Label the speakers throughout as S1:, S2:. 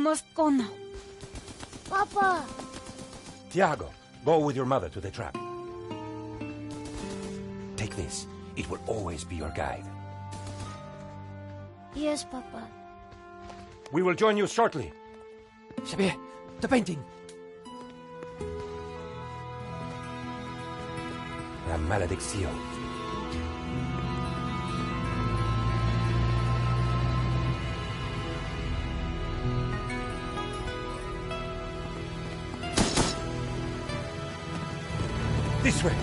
S1: must go now.
S2: Papa!
S3: Tiago, go with your mother to the trap. Take this. It will always be your guide.
S2: Yes, Papa.
S3: We will join you shortly.
S4: Xavier, the painting.
S3: La maledicción. This way.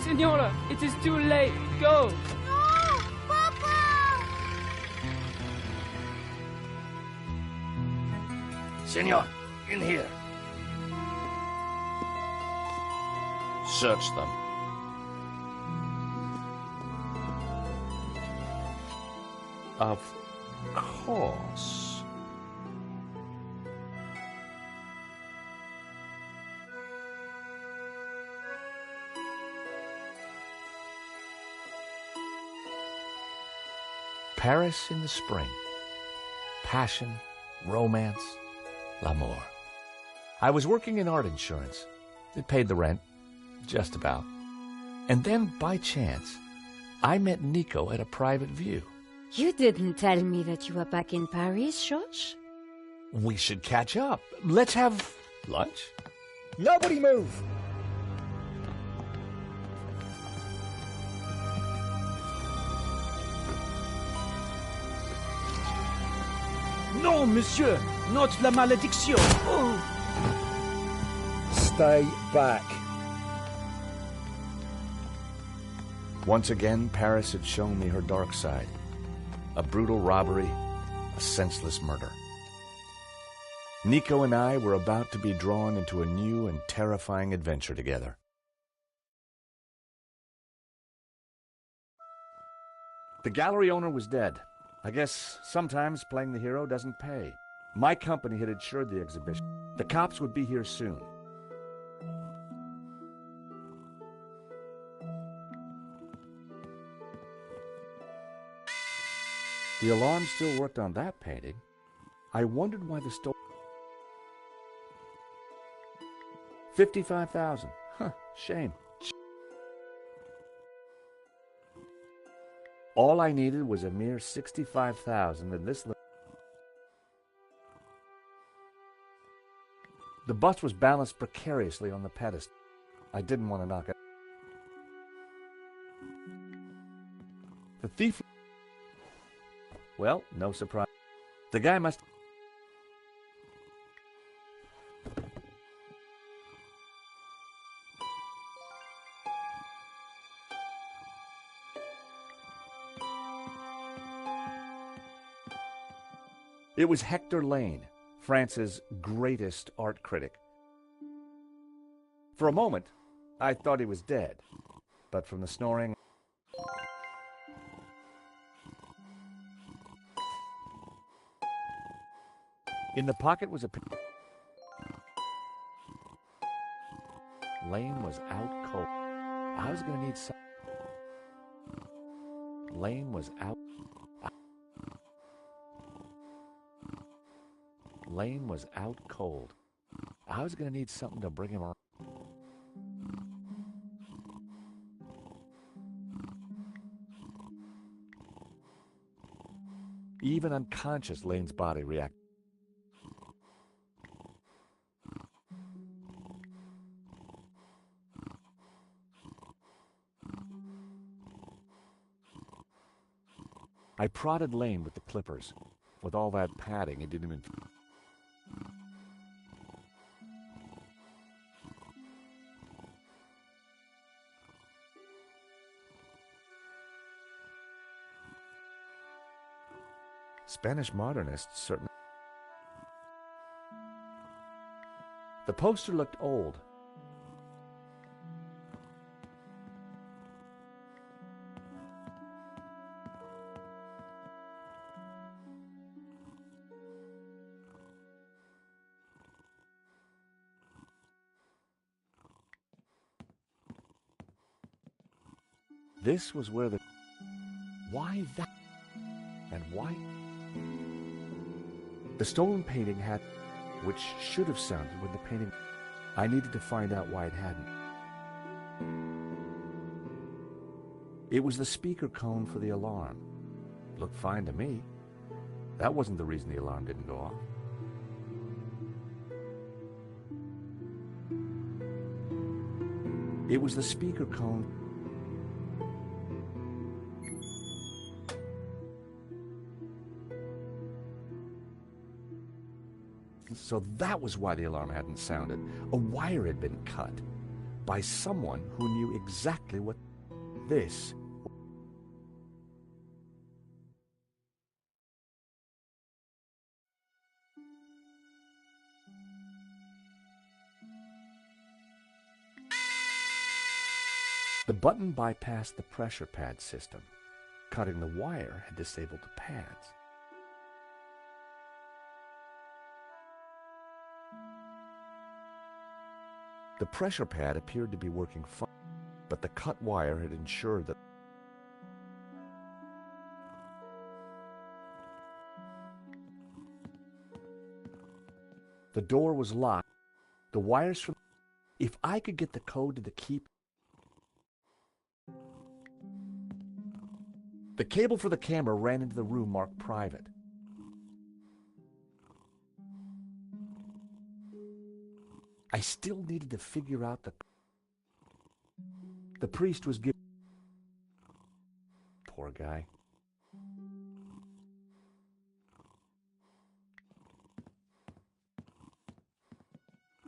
S5: Senora, it is too late. Go.
S2: No! Papa!
S6: Senor, in here. Search them. Of course. Paris in the spring. Passion, romance, l'amour. I was working in art insurance. It paid the rent, just about. And then, by chance, I met Nico at a private view.
S1: You didn't tell me that you were back in Paris, George?
S6: We should catch up. Let's have lunch.
S4: Nobody move!
S5: No, monsieur. Not la malédiction. Oh.
S4: Stay back.
S6: Once again, Paris had shown me her dark side. A brutal robbery, a senseless murder. Nico and I were about to be drawn into a new and terrifying adventure together. The gallery owner was dead. I guess sometimes playing the hero doesn't pay. My company had insured the exhibition. The cops would be here soon. The alarm still worked on that painting. I wondered why the store... 55,000. Huh, shame. All I needed was a mere 65,000, and this... The bust was balanced precariously on the pedestal. I didn't want to knock it. The thief... Well, no surprise. The guy must... It was Hector Lane, France's greatest art critic. For a moment, I thought he was dead, but from the snoring... In the pocket was a... Lane was out cold. I was going to need some... Lane was out... Lane was out cold. I was going to need something to bring him around. Even unconscious, Lane's body reacted. I prodded Lane with the clippers. With all that padding, it didn't even... Spanish modernists certainly... The poster looked old. This was where the... Why that? And why? The stolen painting had... which should have sounded when the painting... I needed to find out why it hadn't. It was the speaker cone for the alarm. Looked fine to me. That wasn't the reason the alarm didn't go off. It was the speaker cone. So that was why the alarm hadn't sounded. A wire had been cut by someone who knew exactly what this. The button bypassed the pressure pad system. Cutting the wire had disabled the pads. The pressure pad appeared to be working fine, but the cut wire had ensured that the door was locked. The wires from... If I could get the code to the key... The cable for the camera ran into the room marked private. I still needed to figure out the... The priest was giving... Poor guy.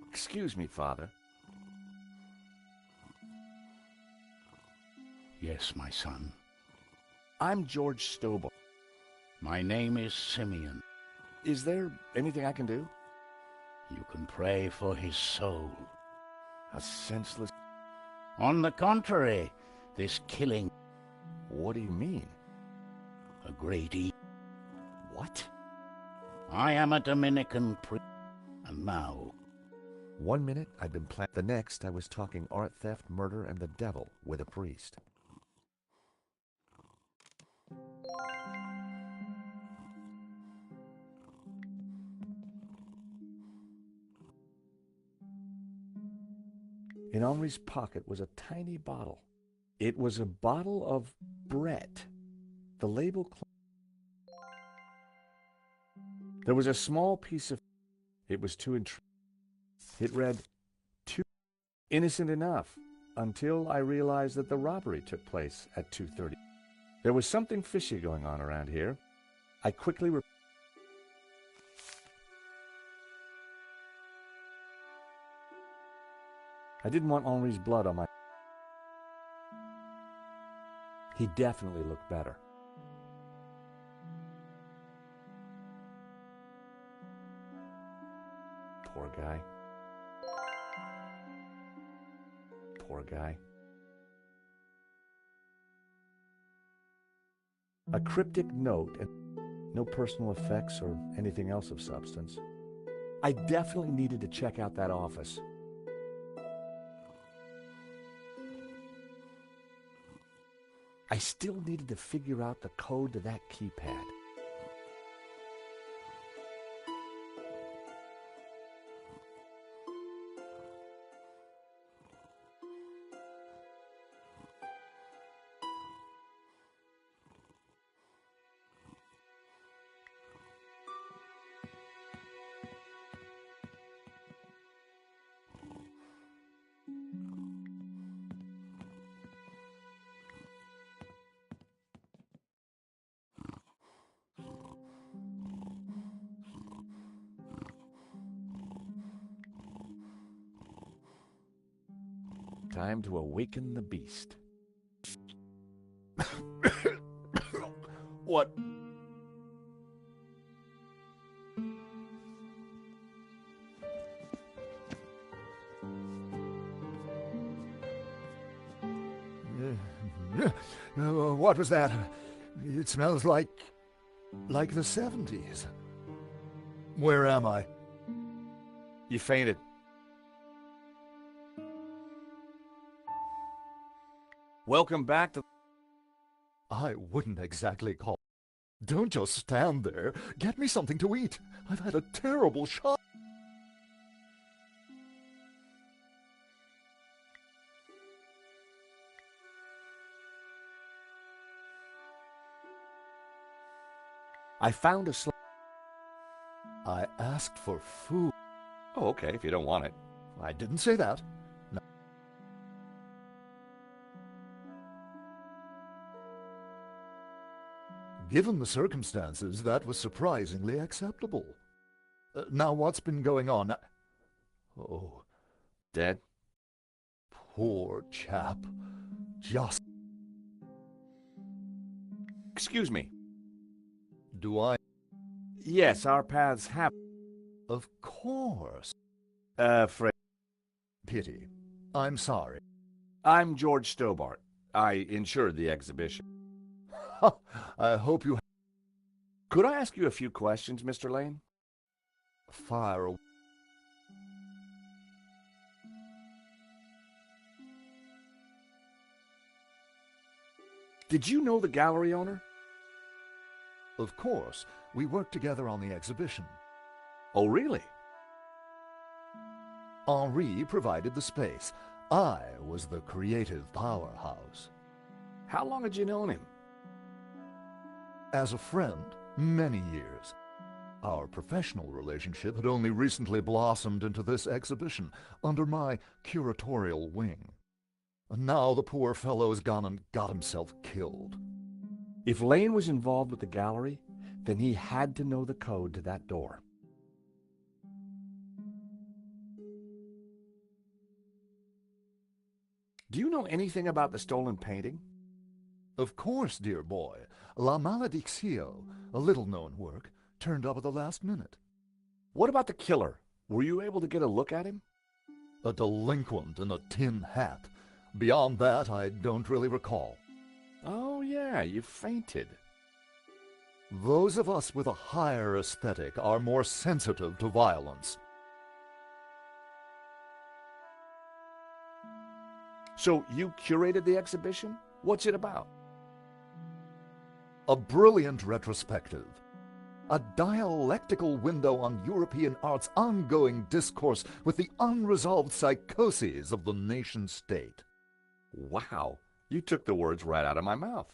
S6: Excuse me, Father.
S7: Yes, my son.
S6: I'm George Stobel.
S7: My name is Simeon.
S6: Is there anything I can do?
S7: You can pray for his soul.
S6: A senseless...
S7: On the contrary, this killing...
S6: What do you mean?
S7: A great evil.
S6: What?
S7: I am a Dominican priest, and now...
S6: 1 minute I'd been planning. The next I was talking art theft, murder, and the devil with a priest. In Henri's pocket was a tiny bottle. It was a bottle of Brett. The label... There was a small piece of... It was too intriguing. It read, "Too innocent enough," until I realized that the robbery took place at 2:30. There was something fishy going on around here. I quickly... I didn't want Henri's blood on my... He definitely looked better. Poor guy. Poor guy. A cryptic note and no personal effects or anything else of substance. I definitely needed to check out that office. I still needed to figure out the code to that keypad. Time to awaken the beast. What?
S4: What was that? It smells like the 70s. Where am I?
S6: You fainted. Welcome back to...
S4: I wouldn't exactly call... Don't just stand there. Get me something to eat. I've had a terrible shock.
S6: I found a
S4: I asked for food.
S6: Oh, okay, if you don't want it.
S4: I didn't say that. No. Given the circumstances, that was surprisingly acceptable. Now, what's been going on? Oh,
S6: Dead?
S4: poor chap. Just...
S6: Excuse me.
S4: Do I?
S6: Yes, our paths have...
S4: Of course.
S6: Fred.
S4: Pity. I'm sorry.
S6: I'm George Stobart. I insured the exhibition.
S4: I hope you...
S6: Could I ask you a few questions, Mr. Lane?
S4: Fire away.
S6: Did you know the gallery owner?
S4: Of course. We worked together on the exhibition.
S6: Oh, really?
S4: Henri provided the space. I was the creative powerhouse.
S6: How long had you known him?
S4: As a friend, many years. Our professional relationship had only recently blossomed into this exhibition, under my curatorial wing. And now the poor fellow's gone and got himself killed.
S6: If Lane was involved with the gallery, then he had to know the code to that door. Do you know anything about the stolen painting?
S4: Of course, dear boy. La Maledictio, a little-known work, turned up at the last minute.
S6: What about the killer? Were you able to get a look at him?
S4: A delinquent in a tin hat. Beyond that, I don't really recall.
S6: Oh, yeah, you fainted.
S4: Those of us with a higher aesthetic are more sensitive to violence.
S6: So you curated the exhibition? What's it about?
S4: A brilliant retrospective. A dialectical window on European art's ongoing discourse with the unresolved psychoses of the nation-state.
S6: Wow, you took the words right out of my mouth.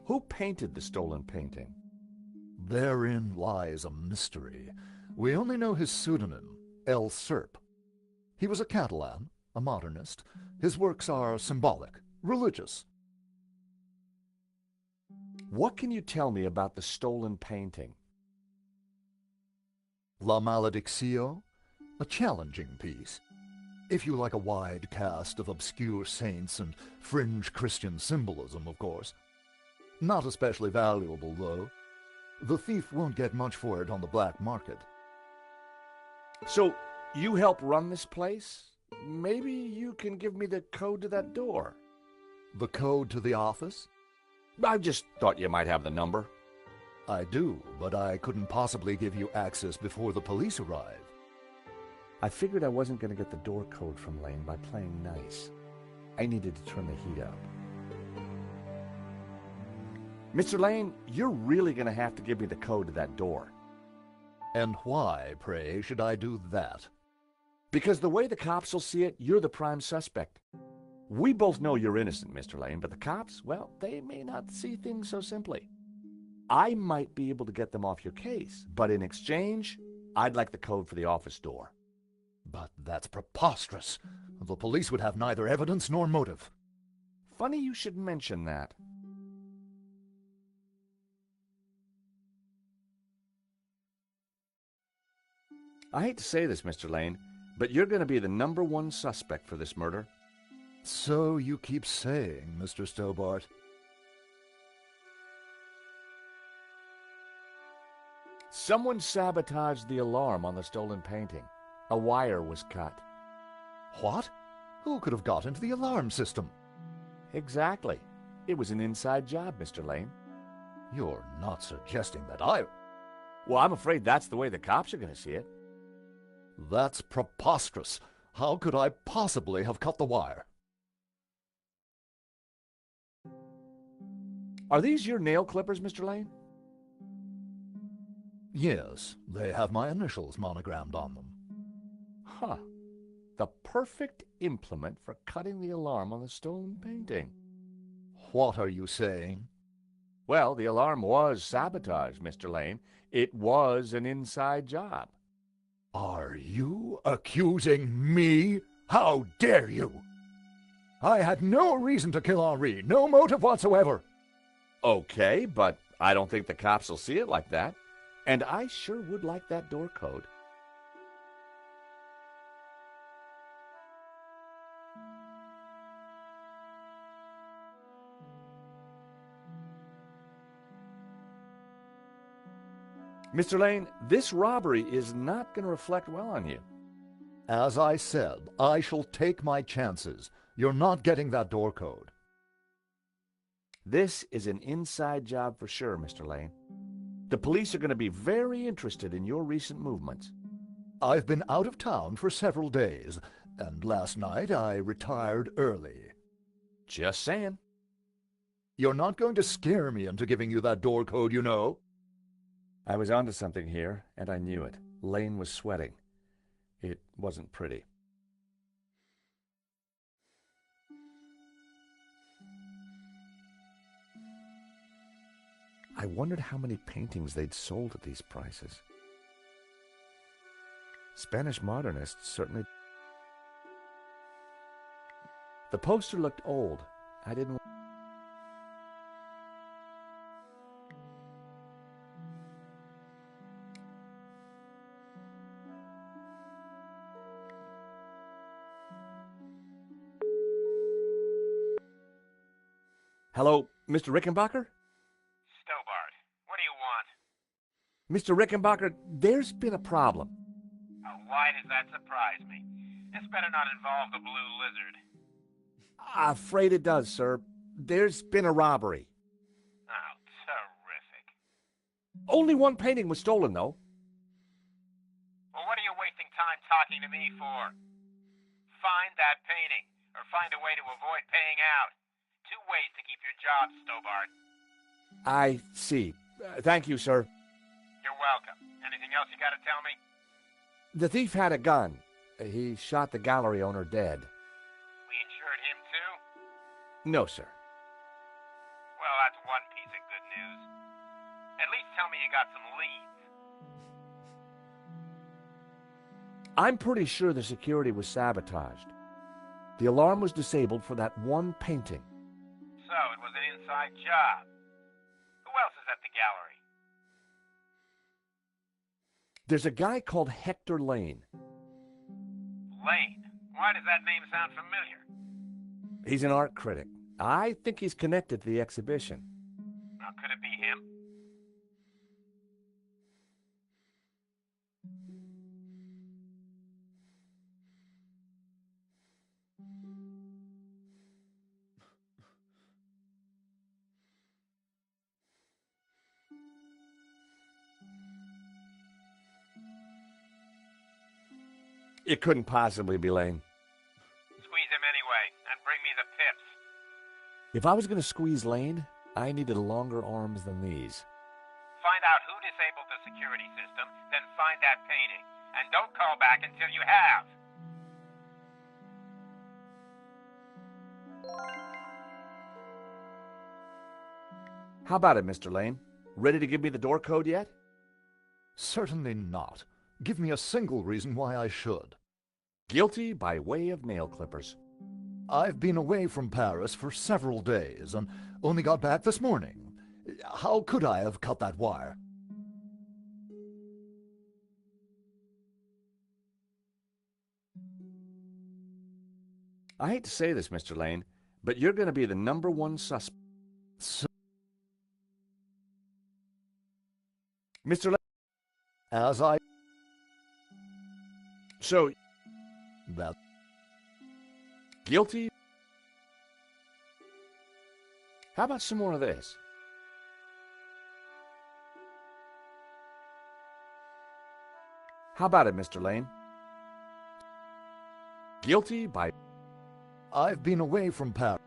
S6: Who painted the stolen painting?
S4: Therein lies a mystery. We only know his pseudonym, El Serp. He was a Catalan, a modernist. His works are symbolic, religious.
S6: What can you tell me about the stolen painting?
S4: La Maledictio, a challenging piece. If you like a wide cast of obscure saints and fringe Christian symbolism, of course. Not especially valuable, though. The thief won't get much for it on the black market.
S6: So, you help run this place? Maybe you can give me the code to that door.
S4: The code to the office?
S6: I just thought you might have the number.
S4: I do, but I couldn't possibly give you access before the police arrive.
S6: I figured I wasn't going to get the door code from Lane by playing nice. I needed to turn the heat up. Mr. Lane, you're really going to have to give me the code to that door.
S4: And why, pray, should I do that?
S6: Because the way the cops will see it, you're the prime suspect. We both know you're innocent, Mr. Lane, but the cops, well, they may not see things so simply. I might be able to get them off your case, but in exchange, I'd like the code for the office door.
S4: But that's preposterous. The police would have neither evidence nor motive.
S6: Funny you should mention that. I hate to say this, Mr. Lane, but you're going to be the #1 suspect for this murder.
S4: So you keep saying, Mr. Stobart.
S6: Someone sabotaged the alarm on the stolen painting. A wire was cut.
S4: What? Who could have got into the alarm system?
S6: Exactly. It was an inside job, Mr. Lane.
S4: You're not suggesting that I...
S6: Well, I'm afraid that's the way the cops are going to see it.
S4: That's preposterous. How could I possibly have cut the wire?
S6: Are these your nail clippers, Mr. Lane?
S4: Yes, they have my initials monogrammed on them.
S6: Huh. The perfect implement for cutting the alarm on the stolen painting.
S4: What are you saying?
S6: Well, the alarm was sabotaged, Mr. Lane. It was an inside job.
S4: Are you accusing me? How dare you? I had no reason to kill Henri, no motive whatsoever.
S6: Okay, but I don't think the cops will see it like that. And I sure would like that door code. Mr. Lane, this robbery is not going to reflect well on you.
S4: As I said, I shall take my chances. You're not getting that door code.
S6: This is an inside job for sure, Mr. Lane. The police are going to be very interested in your recent movements.
S4: I've been out of town for several days, and last night I retired early.
S6: Just saying.
S4: You're not going to scare me into giving you that door code, you know.
S6: I was onto something here, and I knew it. Lane was sweating. It wasn't pretty. I wondered how many paintings they'd sold at these prices. Spanish modernists certainly... The poster looked old. I didn't... Hello, Mr. Rickenbacker?
S8: Stobart, what do you want?
S6: Mr. Rickenbacker, there's been a problem.
S8: Oh, why does that surprise me? This better not involve the Blue Lizard.
S6: Afraid it does, sir. There's been a robbery.
S8: Oh, terrific.
S6: Only one painting was stolen, though.
S8: Well, what are you wasting time talking to me for? Find that painting, or find a way to avoid paying out. 2 ways to keep your job, Stobart.
S6: I see. Thank you, sir.
S8: You're welcome. Anything else you gotta tell me?
S6: The thief had a gun. He shot the gallery owner dead.
S8: We insured him too?
S6: No, sir.
S8: Well, that's one piece of good news. At least tell me you got some leads.
S6: I'm pretty sure the security was sabotaged. The alarm was disabled for that one painting.
S8: So, it was an inside job. Who else is at the gallery?
S6: There's a guy called Hector Lane.
S8: Lane. Why does that name sound familiar?
S6: He's an art critic. I think he's connected to the exhibition.
S8: Now, could it be him?
S6: It couldn't possibly be Lane.
S8: Squeeze him anyway, and bring me the pips.
S6: If I was going to squeeze Lane, I needed longer arms than these.
S8: Find out who disabled the security system, then find that painting. And don't call back until you have.
S6: How about it, Mr. Lane? Ready to give me the door code yet?
S4: Certainly not. Give me a single reason why I should.
S6: Guilty by way of nail clippers.
S4: I've been away from Paris for several days and only got back this morning. How could I have cut that wire?
S6: I hate to say this, Mr. Lane, but you're going to be the #1 suspect. Mr. Lane.
S4: As I...
S6: So...
S4: That...
S6: Guilty? How about some more of this? How about it, Mr. Lane? Guilty by...
S4: I've been away from Paris.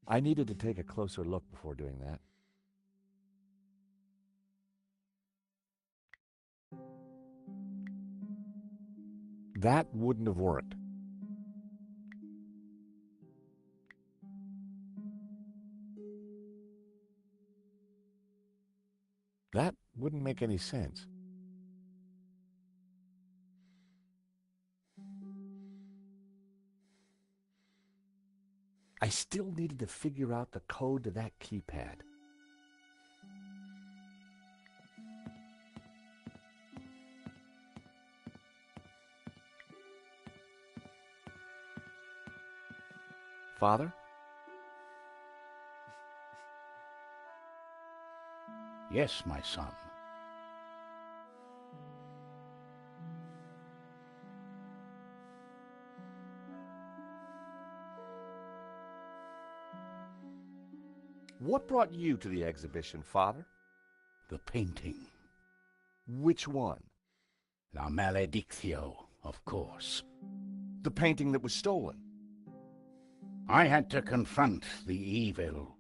S6: I needed to take a closer look before doing that. That wouldn't have worked. That wouldn't make any sense. I still needed to figure out the code to that keypad. Father?
S7: Yes, my son.
S6: What brought you to the exhibition, Father?
S7: The painting.
S6: Which one?
S7: La Maledictio, of course.
S6: The painting that was stolen.
S7: I had to confront the evil.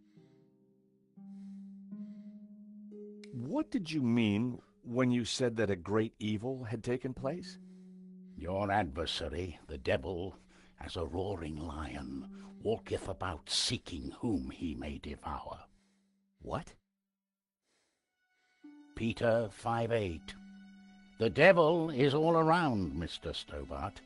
S6: What did you mean when you said that a great evil had taken place?
S7: Your adversary, the devil, as a roaring lion, walketh about seeking whom he may devour.
S6: What?
S7: Peter 5:8. The devil is all around, Mr. Stobart.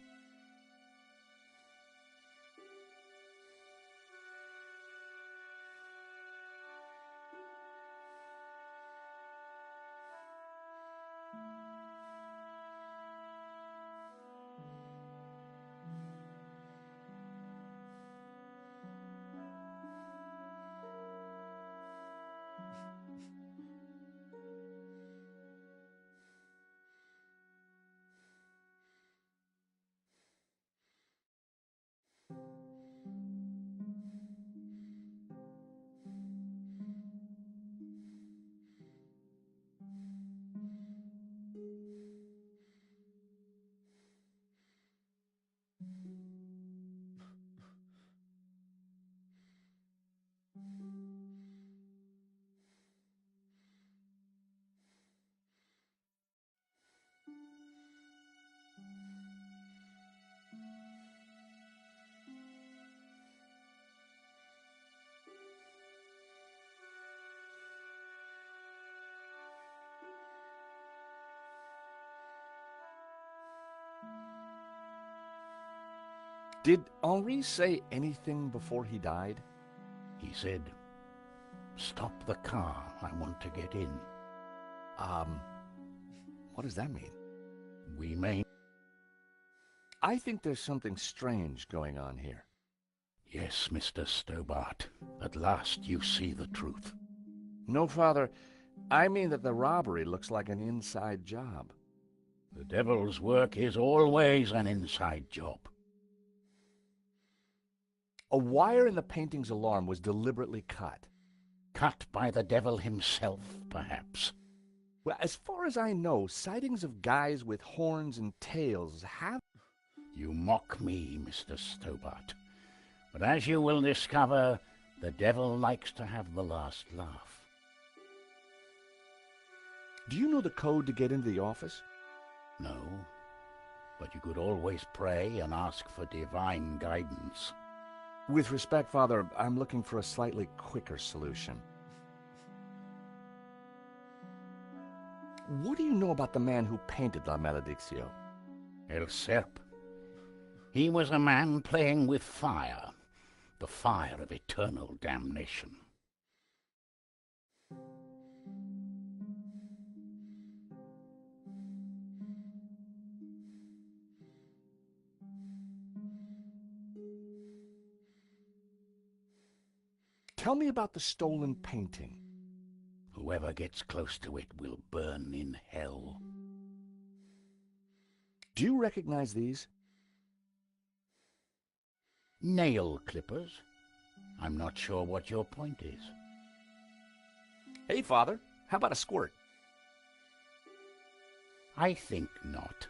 S6: Did Henri say anything before he died?
S7: He said, "Stop the car, I want to get in."
S6: What does that mean?
S7: We may...
S6: I think there's something strange going on here.
S7: Yes, Mr. Stobart. At last you see the truth.
S6: No, Father. I mean that the robbery looks like an inside job.
S7: The devil's work is always an inside job.
S6: A wire in the painting's alarm was deliberately cut.
S7: Cut by the devil himself, perhaps.
S6: Well, as far as I know, sightings of guys with horns and tails have...
S7: You mock me, Mr. Stobart. But as you will discover, the devil likes to have the last laugh.
S6: Do you know the code to get into the office?
S7: No, but you could always pray and ask for divine guidance.
S6: With respect, Father, I'm looking for a slightly quicker solution. What do you know about the man who painted La Maledictio?
S7: El Serp. He was a man playing with fire, the fire of eternal damnation.
S6: Tell me about the stolen painting.
S7: Whoever gets close to it will burn in hell.
S6: Do you recognize these?
S7: Nail clippers? I'm not sure what your point is.
S6: Hey, Father, how about a squirt?
S7: I think not.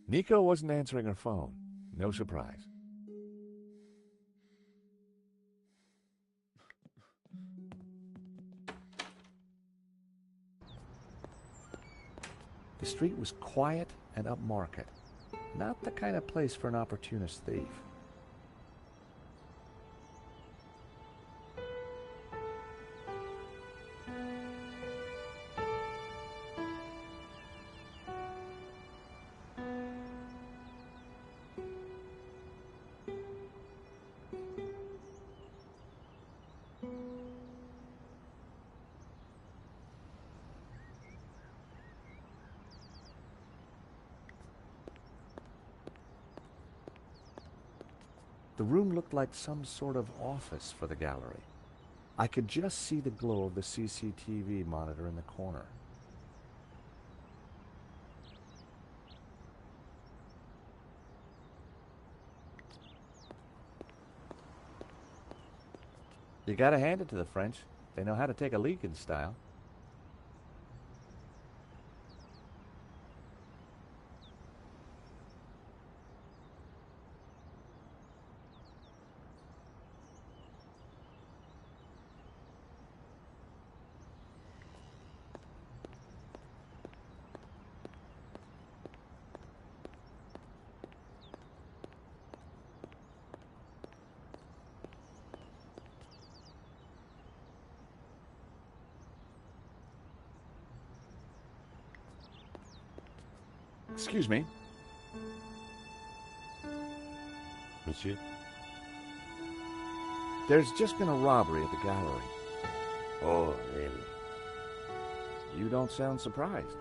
S6: Nico wasn't answering her phone. No surprise. The street was quiet and upmarket. Not the kind of place for an opportunist thief. The room looked like some sort of office for the gallery. I could just see the glow of the CCTV monitor in the corner. You gotta hand it to the French. They know how to take a leak in style. Excuse me.
S3: Monsieur?
S6: There's just been a robbery at the gallery.
S3: Oh, really?
S6: You don't sound surprised.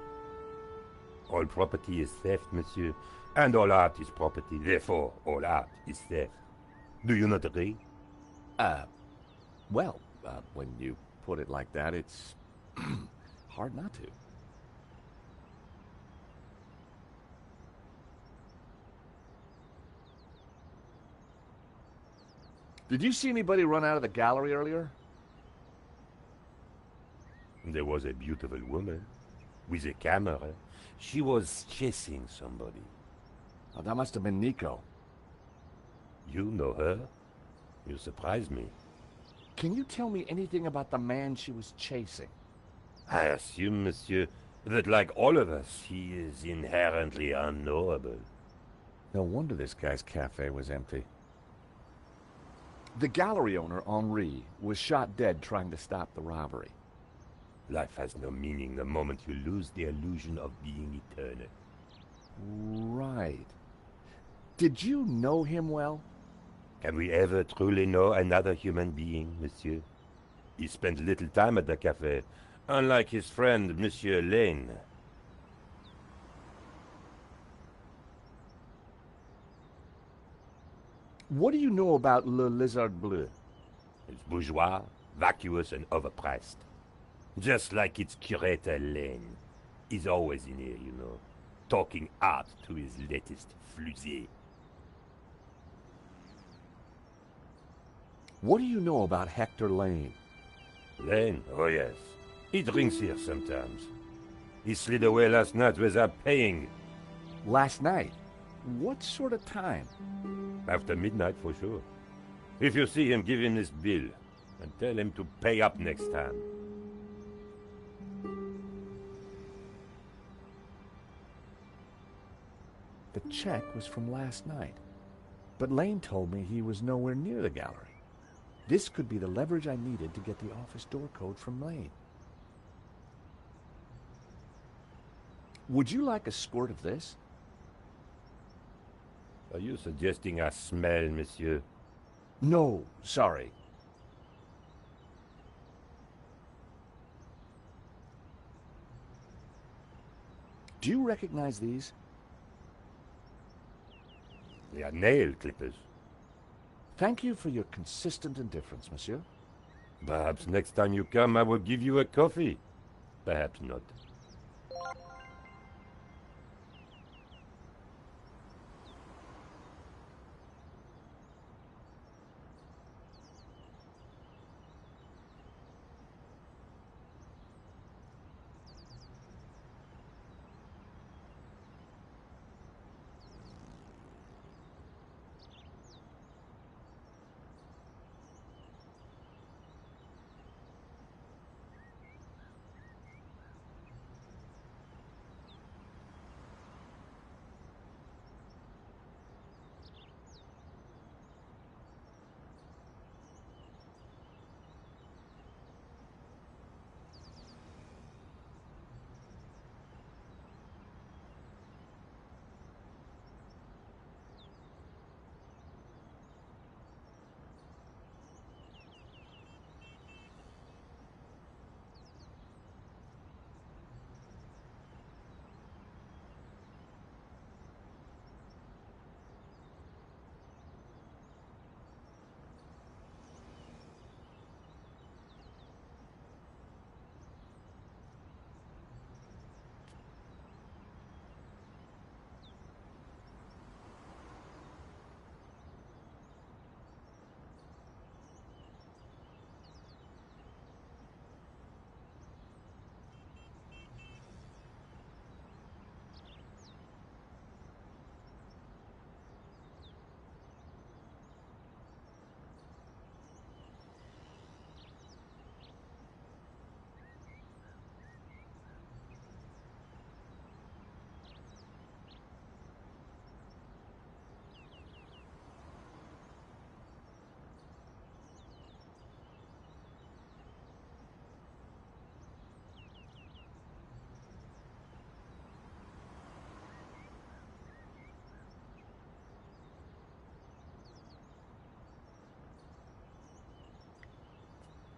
S3: All property is theft, monsieur. And all art is property. Therefore, all art is theft. Do you not agree?
S6: Well, when you put it like that, it's hard not to. Did you see anybody run out of the gallery earlier?
S3: There was a beautiful woman with a camera. She was chasing somebody.
S6: Oh, that must have been Nico.
S3: You know her? You surprise me.
S6: Can you tell me anything about the man she was chasing?
S3: I assume, monsieur, that like all of us, he is inherently unknowable.
S6: No wonder this guy's cafe was empty. The gallery owner, Henri, was shot dead trying to stop the robbery.
S3: Life has no meaning the moment you lose the illusion of being eternal.
S6: Right. Did you know him well?
S3: Can we ever truly know another human being, monsieur? He spent little time at the cafe, unlike his friend, Monsieur Lane.
S6: What do you know about Le Lizard Bleu?
S3: It's bourgeois, vacuous, and overpriced. Just like its curator Lane. He's always in here, you know, talking art to his latest flusée.
S6: What do you know about Hector Lane?
S3: Lane? Oh yes. He drinks here sometimes. He slid away last night without paying.
S6: Last night? What sort of time?
S3: After midnight, for sure. If you see him, give him this bill, and tell him to pay up next time.
S6: The check was from last night. But Lane told me he was nowhere near the gallery. This could be the leverage I needed to get the office door code from Lane. Would you like a squirt of this?
S3: Are you suggesting I smell, monsieur?
S6: No, sorry. Do you recognize these?
S3: They are nail clippers.
S6: Thank you for your consistent indifference, monsieur.
S3: Perhaps next time you come, I will give you a coffee. Perhaps not.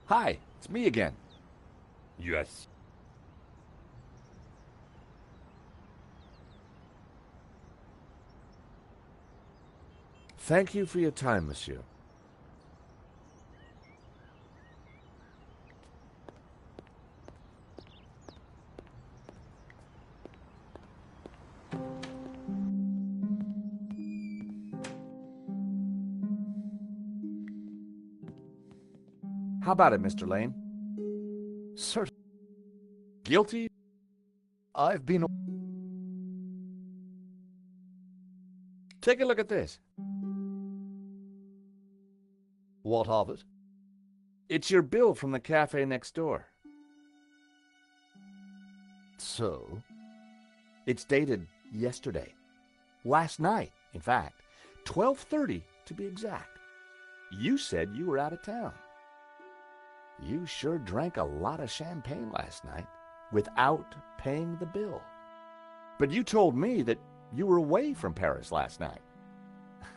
S6: Hi, it's me again.
S3: Yes.
S6: Thank you for your time, monsieur. How about it, Mr. Lane?
S4: Sir,
S6: Guilty?
S4: I've been...
S6: Take a look at this.
S4: What of it?
S6: It's your bill from the cafe next door.
S4: So?
S6: It's dated yesterday. Last night, in fact. 12:30 to be exact. You said you were out of town. You sure drank a lot of champagne last night without paying the bill. But you told me that you were away from Paris last night.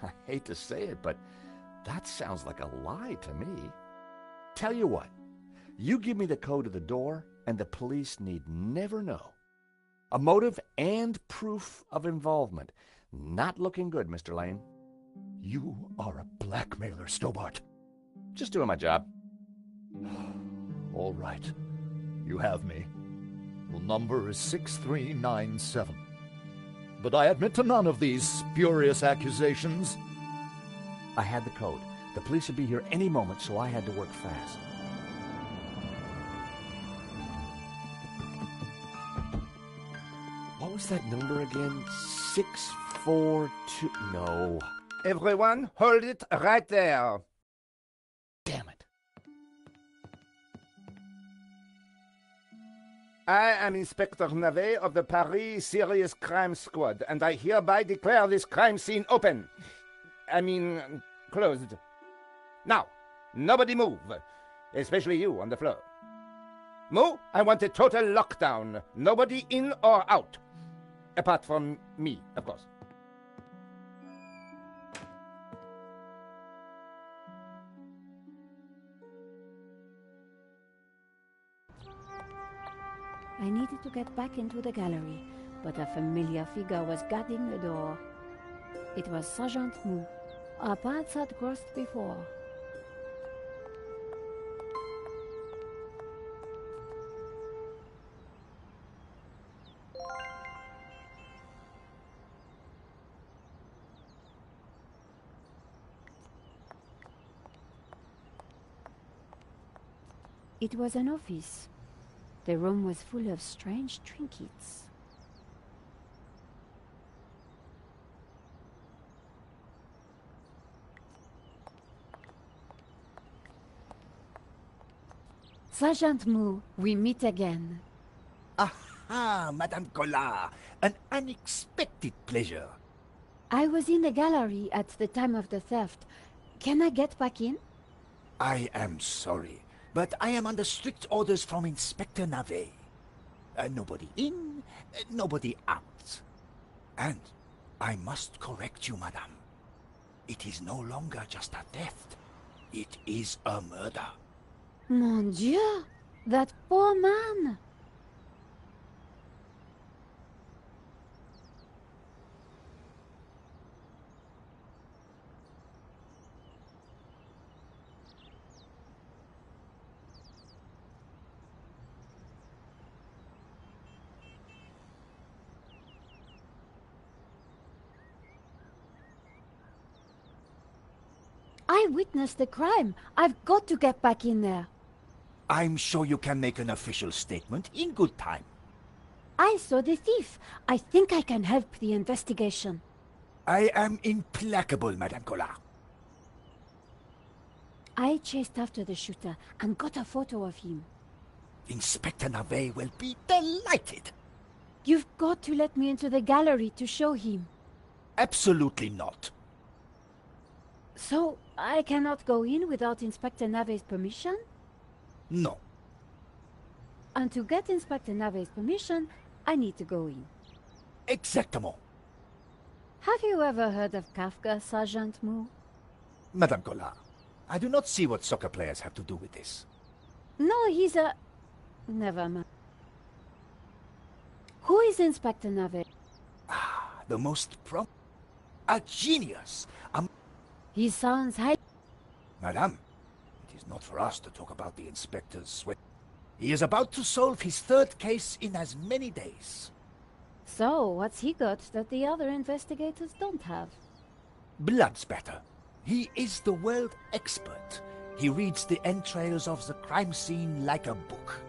S6: I hate to say it, but that sounds like a lie to me. Tell you what, you give me the code of the door and the police need never know. A motive and proof of involvement. Not looking good, Mr. Lane.
S4: You are a blackmailer, Stobart.
S6: Just doing my job.
S4: All right. You have me. The number is 6397. But I admit to none of these spurious accusations.
S6: I had the code. The police would be here any moment, so I had to work fast. What was that number again? 642... No.
S9: Everyone, hold it right there.
S6: Damn it.
S9: I am Inspector Navet of the Paris Serious Crime Squad, and I hereby declare this crime scene open. I mean, closed. Now, nobody move, especially you on the floor. Mo, I want a total lockdown. Nobody in or out. Apart from me, of course.
S1: I needed to get back into the gallery, but a familiar figure was guarding the door. It was Sergeant Mu. Our paths had crossed before. It was an office. The room was full of strange trinkets. Sergeant Mu, we meet again.
S10: Aha, Madame Collard. An unexpected pleasure.
S1: I was in the gallery at the time of the theft. Can I get back in?
S10: I am sorry, but I am under strict orders from Inspector Navet. Nobody in, nobody out. And I must correct you, madame. It is no longer just a theft. It is a murder.
S1: Mon Dieu! That poor man! I witnessed the crime. I've got to get back in there.
S10: I'm sure you can make an official statement in good time.
S1: I saw the thief. I think I can help the investigation.
S10: I am implacable, Madame Collard.
S1: I chased after the shooter and got a photo of him.
S10: Inspector Navet will be delighted.
S1: You've got to let me into the gallery to show him.
S10: Absolutely not.
S1: So, I cannot go in without Inspector Navet's permission?
S10: No.
S1: And to get Inspector Navet's permission, I need to go in.
S10: Exactement.
S1: Have you ever heard of Kafka, Sergeant Mu?
S10: Madame Collard, I do not see what soccer players have to do with this.
S1: No, he's a... Never mind. Who is Inspector Navet?
S10: Ah, the most a genius.
S1: He sounds high...
S10: Madame, it is not for us to talk about the inspector's sweat. He is about to solve his third case in as many days.
S1: So, what's he got that the other investigators don't have?
S10: Blood spatter. He is the world expert. He reads the entrails of the crime scene like a book.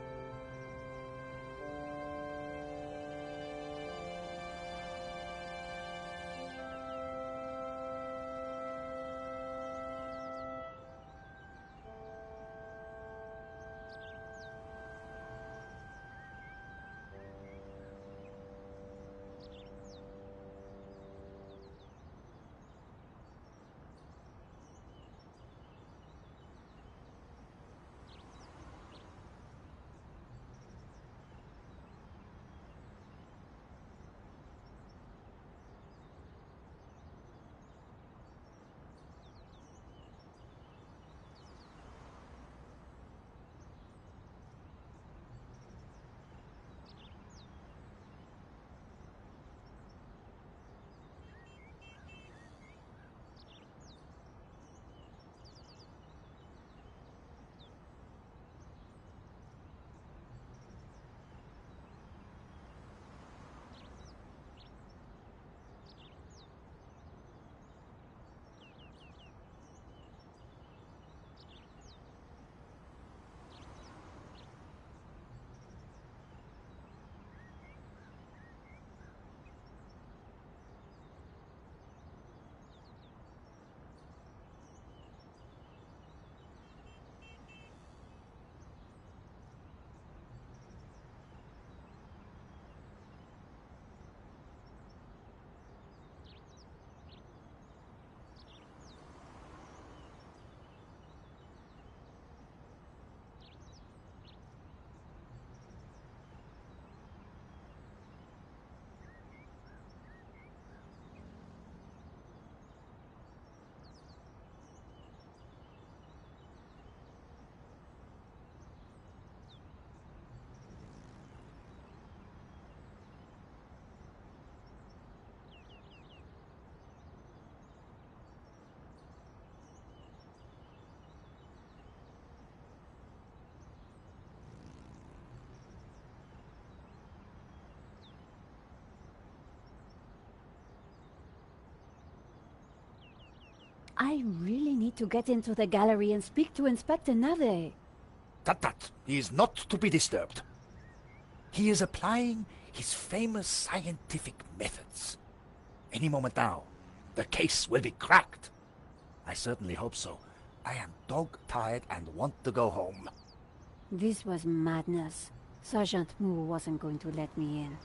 S1: I really need to get into the gallery and speak to Inspector Nave.
S10: Tut. He is not to be disturbed. He is applying his famous scientific methods. Any moment now, the case will be cracked. I certainly hope so. I am dog-tired and want to go home.
S1: This was madness. Sergeant Mu wasn't going to let me in.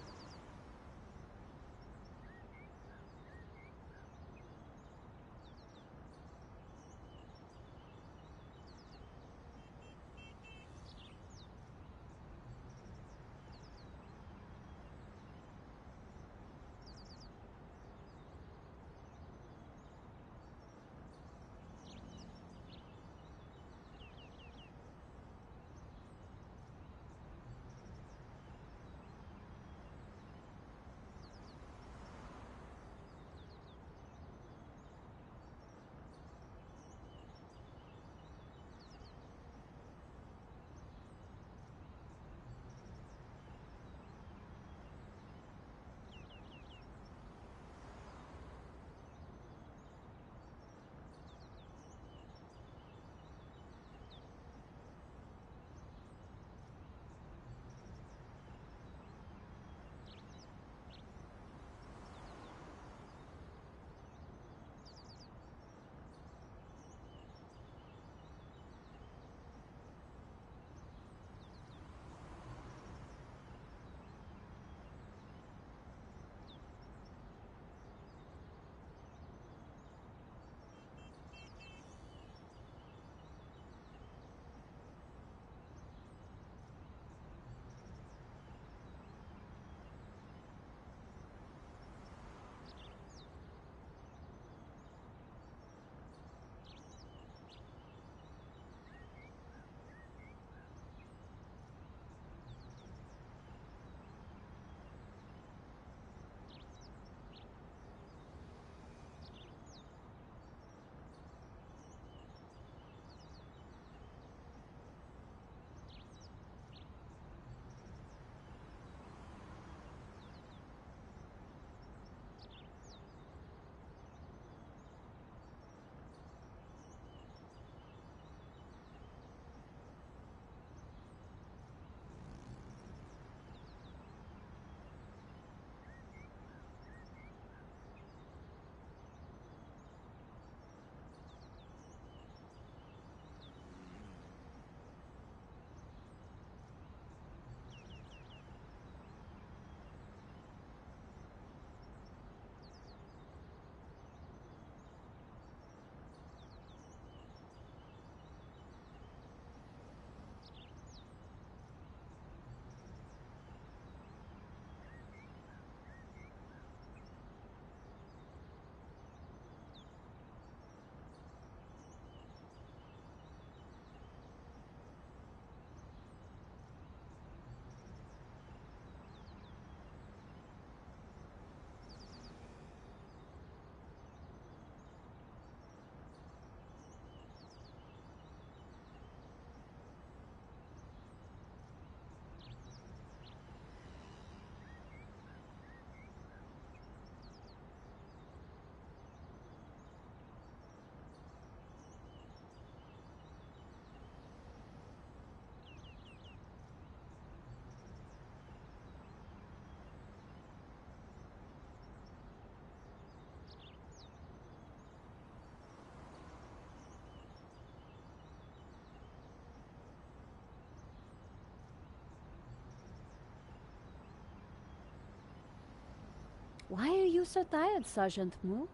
S1: Why are you so tired, Sergeant Mu?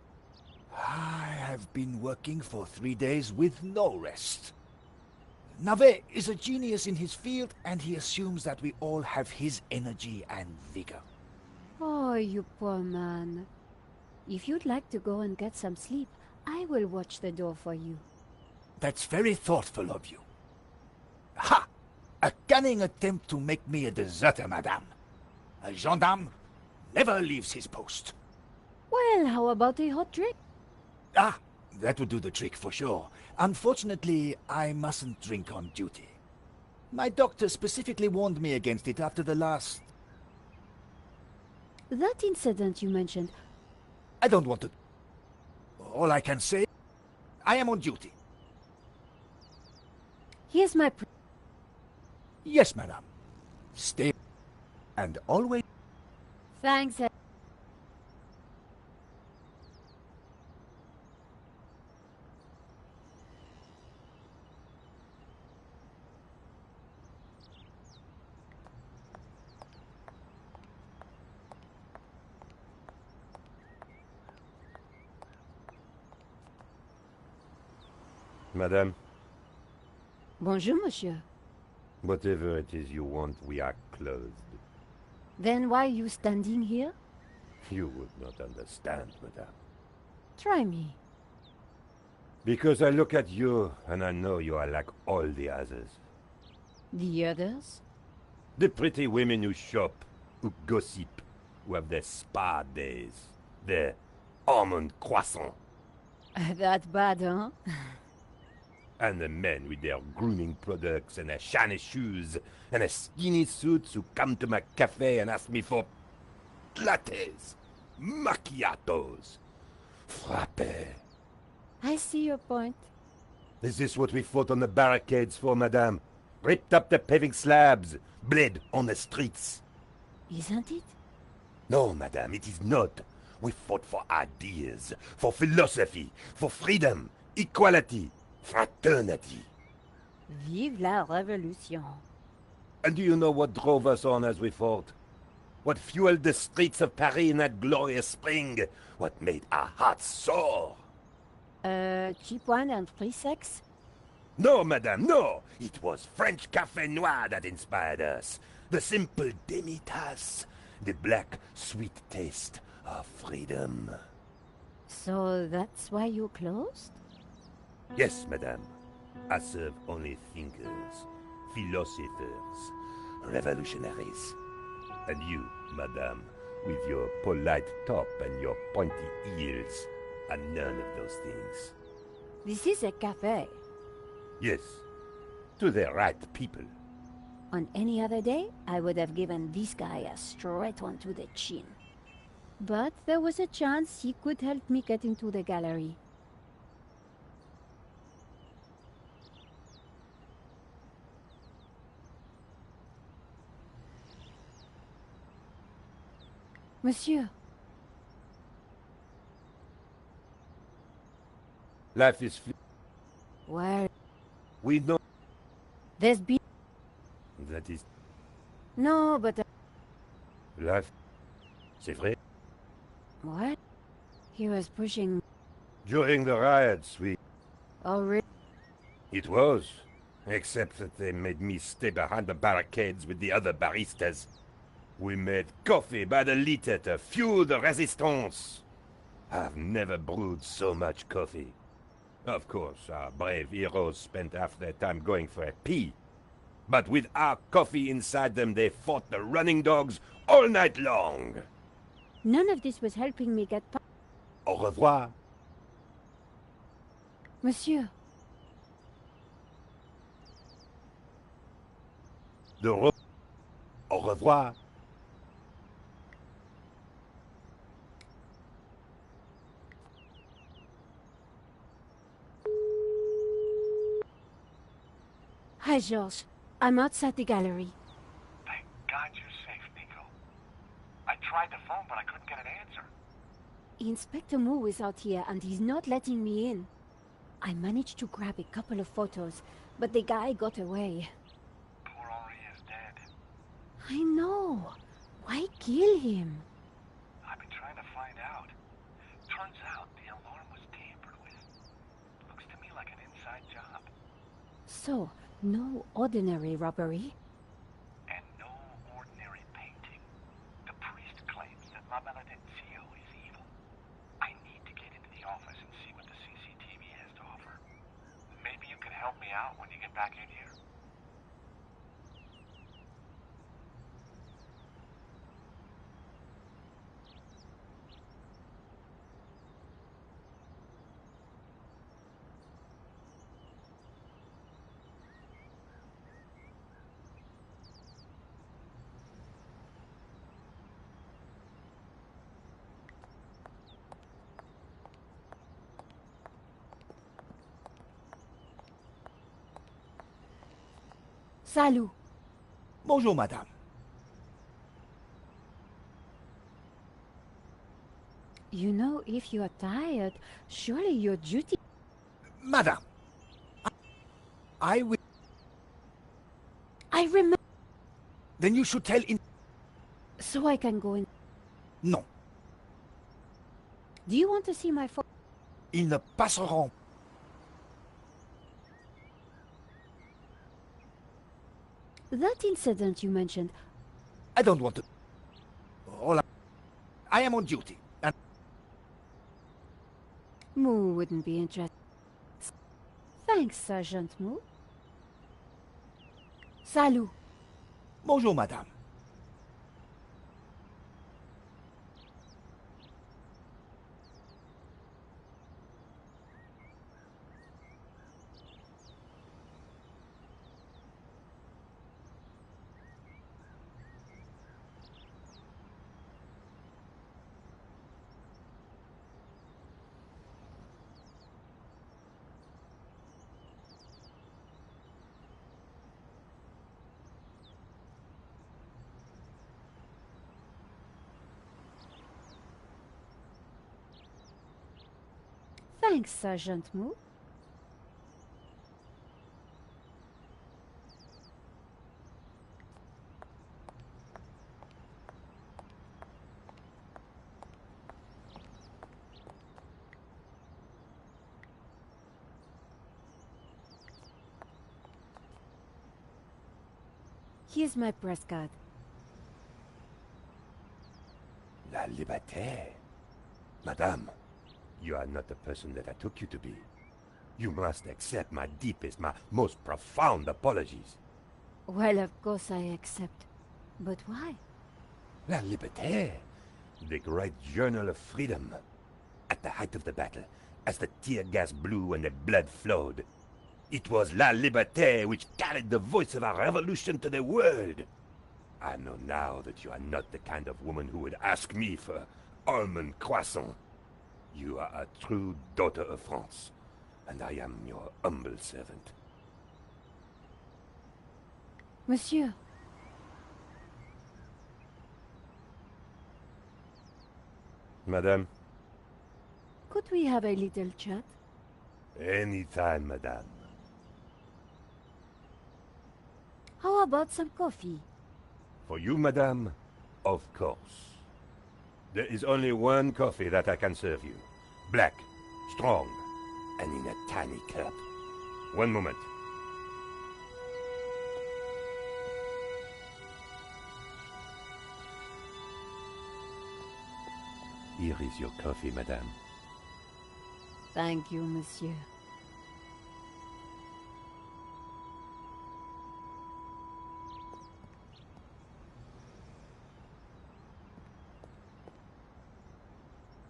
S10: I have been working for 3 days with no rest. Nave is a genius in his field, and he assumes that we all have his energy and vigor.
S1: Oh, you poor man. If you'd like to go and get some sleep, I will watch the door for you.
S10: That's very thoughtful of you. Ha! A cunning attempt to make me a deserter, madame. A gendarme never leaves his post.
S1: Well, how about a hot drink?
S10: Ah, that would do the trick for sure. Unfortunately, I mustn't drink on duty. My doctor specifically warned me against it after the last...
S1: That incident you mentioned.
S10: I don't want to... All I can say, I am on duty.
S1: Here's my...
S10: Yes, madame. Stay and always...
S1: Thanks.
S3: Madame,
S1: Bonjour, monsieur.
S3: whatever it is you want, we are closed.
S1: Then why are you standing here?
S3: You would not understand, madame.
S1: Try me.
S3: Because I look at you, and I know you are like all the others.
S1: The others?
S3: The pretty women who shop, who gossip, who have their spa days, their almond croissant.
S1: That bad, huh?
S3: And the men with their grooming products and their shiny shoes and their skinny suits who come to my cafe and ask me for lattes, macchiatos, frappes.
S1: I see your point.
S3: Is this what we fought on the barricades for, madame? Ripped up the paving slabs, bled on the streets.
S1: Isn't it?
S3: No, madame, it is not. We fought for ideas, for philosophy, for freedom, equality, fraternity.
S1: Vive la révolution.
S3: And do you know what drove us on as we fought? What fueled the streets of Paris in that glorious spring? What made our hearts soar?
S1: Cheap wine and free sex?
S3: No, madame, no! It was French Café Noir that inspired us. The simple demi-tasse. The black, sweet taste of freedom.
S1: So that's why you closed?
S3: Yes, madame. I serve only thinkers, philosophers, revolutionaries. And you, madame, with your polite top and your pointy heels, are none of those things.
S1: This is a cafe.
S3: Yes, to the right people.
S1: On any other day, I would have given this guy a straight one to the chin. But there was a chance he could help me get into the gallery. Monsieur.
S3: Life is
S1: Well,
S3: we know
S1: there's been...
S3: that is
S1: No, but...
S3: life. C'est vrai.
S1: What? He was pushing...
S3: During the riots, we...
S1: Oh, really?
S3: It was. Except that they made me stay behind the barricades with the other baristas. We made coffee by the liter to fuel the resistance. I've never brewed so much coffee. Of course, our brave heroes spent half their time going for a pee. But with our coffee inside them, they fought the running dogs all night long.
S1: None of this was helping me get...
S3: Au revoir.
S1: Monsieur.
S3: Au revoir.
S1: Hi, Georges. I'm outside the gallery.
S11: Thank God you're safe, Nico. I tried the phone, but I couldn't get an answer.
S1: Inspector Moore is out here, and he's not letting me in. I managed to grab a couple of photos, but the guy got away.
S11: Poor Henri is dead.
S1: I know. Why kill him?
S11: I've been trying to find out. Turns out the alarm was tampered with. Looks to me like an inside job.
S1: So, no ordinary robbery?
S11: And no ordinary painting. The priest claims that La Malediction is evil. I need to get into the office and see what the CCTV has to offer. Maybe you can help me out when you get back in here.
S1: Salut.
S10: Bonjour, madame.
S1: You know, if you are tired, surely your duty...
S10: Madame, I will...
S1: I remember...
S10: Then you should tell in...
S1: So I can go in...
S10: Non,
S1: Do you want to see my phone?
S10: ils ne passeront.
S1: That incident you mentioned...
S10: I don't want to... All I am on duty, and...
S1: Moo wouldn't be interested. Thanks, Sergeant Moo. Salut.
S10: Bonjour, madame.
S1: Thanks, Sergeant Moo. Here's my press card.
S3: La Liberté. Madame, you are not the person that I took you to be. You must accept my deepest, my most profound apologies.
S1: Well, of course I accept. But why?
S3: La Liberté, the great journal of freedom. At the height of the battle, as the tear gas blew and the blood flowed, it was La Liberté which carried the voice of our revolution to the world. I know now that you are not the kind of woman who would ask me for almond croissant. You are a true daughter of France, and I am your humble servant.
S1: Monsieur.
S3: Madame?
S1: Could we have a little chat?
S3: Anytime, madame.
S1: How about some coffee?
S3: For you, madame, of course. There is only one coffee that I can serve you. Black, strong, and in a tiny cup. One moment. Here is your coffee, madame.
S1: Thank you, monsieur.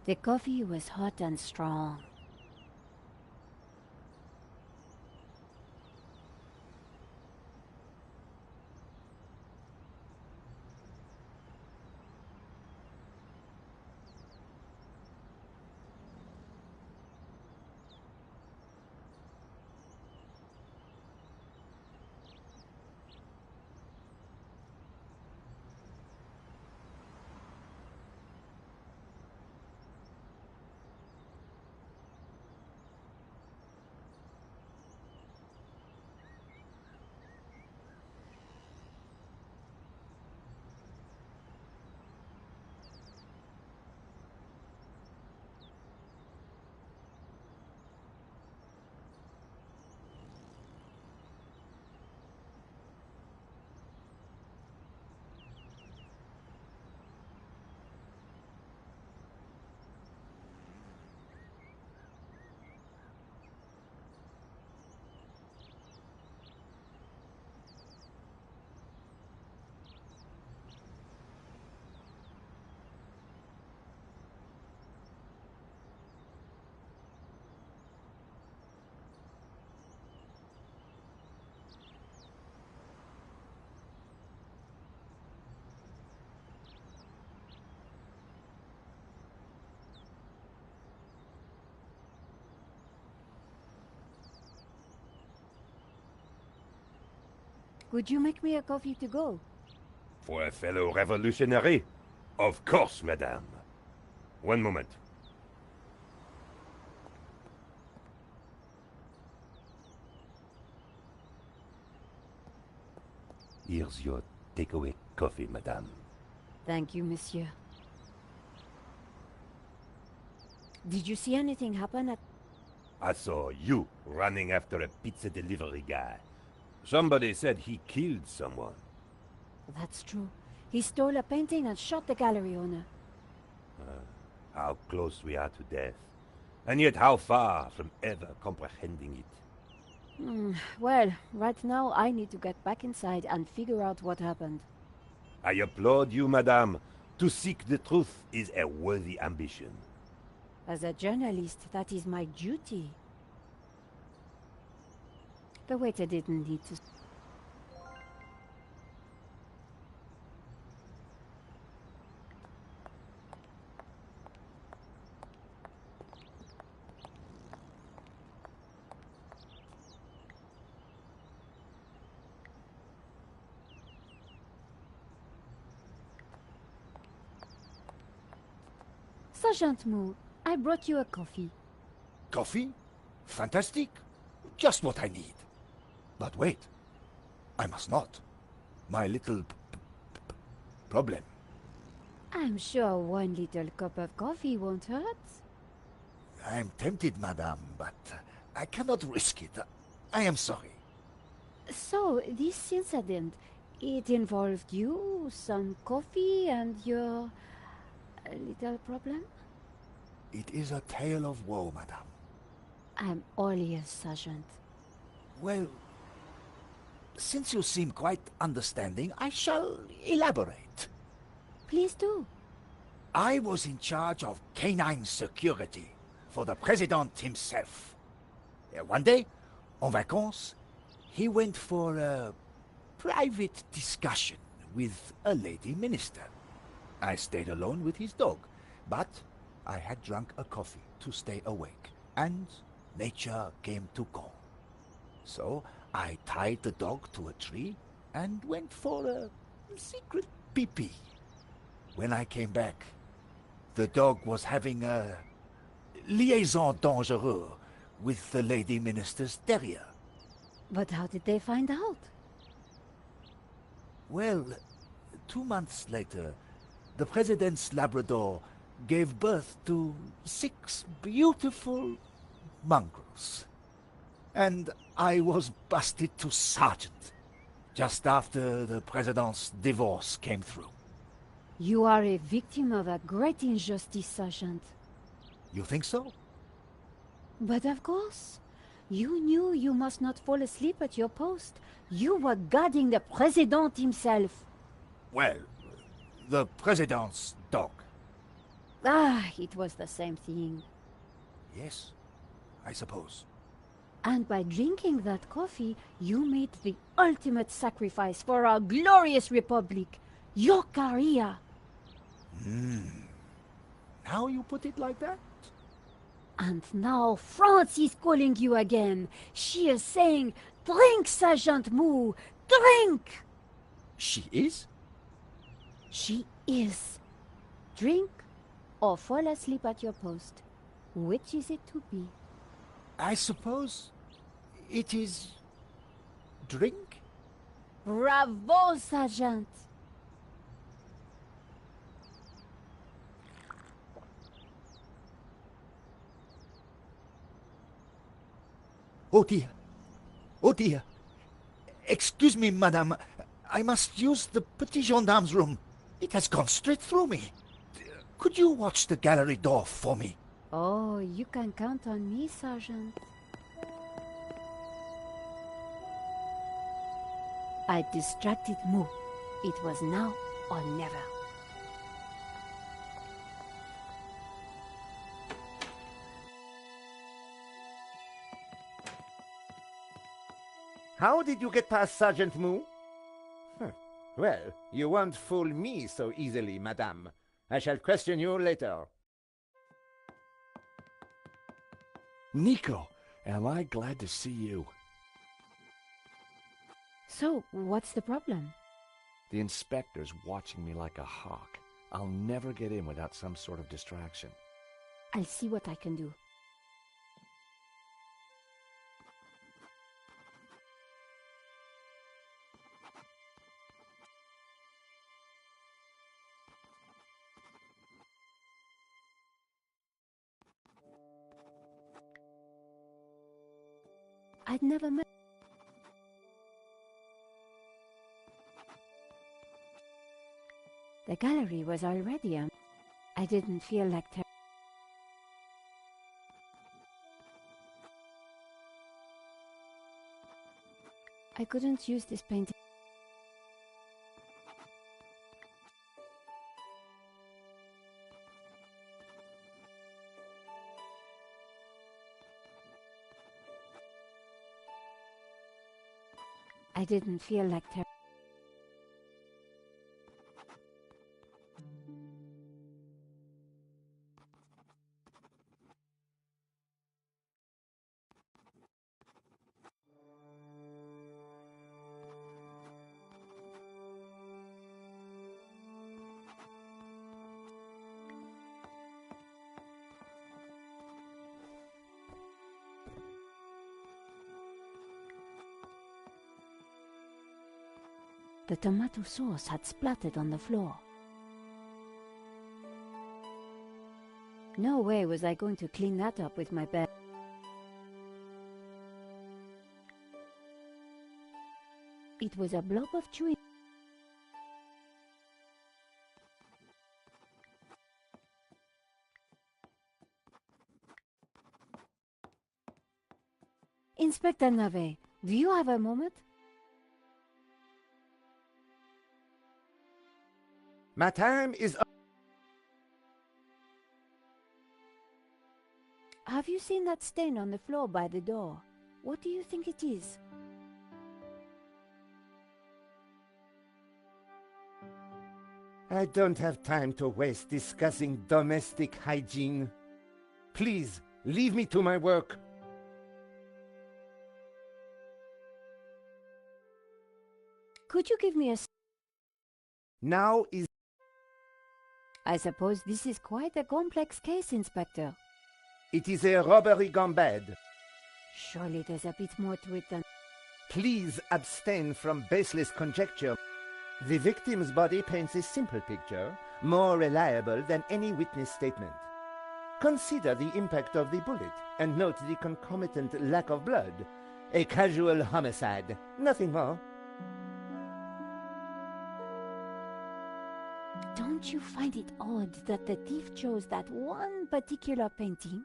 S1: The coffee was hot and strong. Could you make me a coffee to go?
S3: For a fellow revolutionary? Of course, madame. One moment. Here's your takeaway coffee, madame.
S1: Thank you, monsieur. Did you see anything happen at...
S3: I saw you running after a pizza delivery guy. Somebody said he killed someone.
S1: That's true. He stole a painting and shot the gallery owner.
S3: How close we are to death. And yet how far from ever comprehending it.
S1: Well, right now I need to get back inside and figure out what happened.
S3: I applaud you, madame. To seek the truth is a worthy ambition.
S1: As a journalist, that is my duty. The waiter didn't need to... Sergeant Mu, I brought you a coffee.
S10: Coffee? Fantastic. Just what I need. But wait. I must not. My little problem.
S1: I'm sure one little cup of coffee won't hurt.
S10: I'm tempted, madame, but I cannot risk it. I am sorry.
S1: So, this incident, it involved you, some coffee, and your... little problem?
S10: It is a tale of woe, madame.
S1: I'm all ears, Sergeant.
S10: Well, since you seem quite understanding, I shall elaborate.
S1: Please do.
S10: I was in charge of canine security for the President himself. One day, en vacances, he went for a private discussion with a lady minister. I stayed alone with his dog, but I had drunk a coffee to stay awake, and nature came to call. So I tied the dog to a tree and went for a secret pee-pee. When I came back, the dog was having a liaison dangereuse with the lady minister's terrier.
S1: But how did they find out?
S10: Well, 2 months later, the President's Labrador gave birth to 6 beautiful mongrels. And I was busted to sergeant just after the President's divorce came through.
S1: You are a victim of a great injustice, Sergeant.
S10: You think so?
S1: But of course. You knew you must not fall asleep at your post. You were guarding the President himself.
S10: Well, the President's dog.
S1: Ah, it was the same thing.
S10: Yes, I suppose.
S1: And by drinking that coffee, you made the ultimate sacrifice for our glorious republic, your career.
S10: Now you put it like that?
S1: And now France is calling you again. She is saying, drink, Sergeant Mu, drink!
S10: She is?
S1: She is. Drink or fall asleep at your post. Which is it to be?
S10: I suppose it is drink?
S1: Bravo, Sergeant!
S10: Oh dear. Oh dear. Excuse me, madame. I must use the petit gendarme's room. It has gone straight through me. Could you watch the gallery door for me?
S1: Oh, you can count on me, Sergeant. I distracted Mu. It was now or never.
S9: How did you get past Sergeant Mu? Well, you won't fool me so easily, madame. I shall question you later.
S6: Nico, am I glad to see you.
S1: So, what's the problem?
S6: The inspector's watching me like a hawk. I'll never get in without some sort of distraction.
S1: I'll see what I can do. I'd never met. The gallery was already on. I didn't feel like I couldn't use this painting. I didn't feel like The tomato sauce had splattered on the floor. No way was I going to clean that up with my bare. It was a blob of chewing. Inspector Navet, do you have a moment?
S9: My time is up.
S1: Have you seen that stain on the floor by the door? What do you think it is?
S9: I don't have time to waste discussing domestic hygiene. Please, leave me to my work.
S1: Could you give me a...
S9: Now is...
S1: I suppose this is quite a complex case, Inspector.
S9: It is a robbery gone bad.
S1: Surely there's a bit more to it than...
S9: Please abstain from baseless conjecture. The victim's body paints a simple picture, more reliable than any witness statement. Consider the impact of the bullet, and note the concomitant lack of blood. A casual homicide, nothing more.
S1: Don't you find it odd that the thief chose that one particular painting?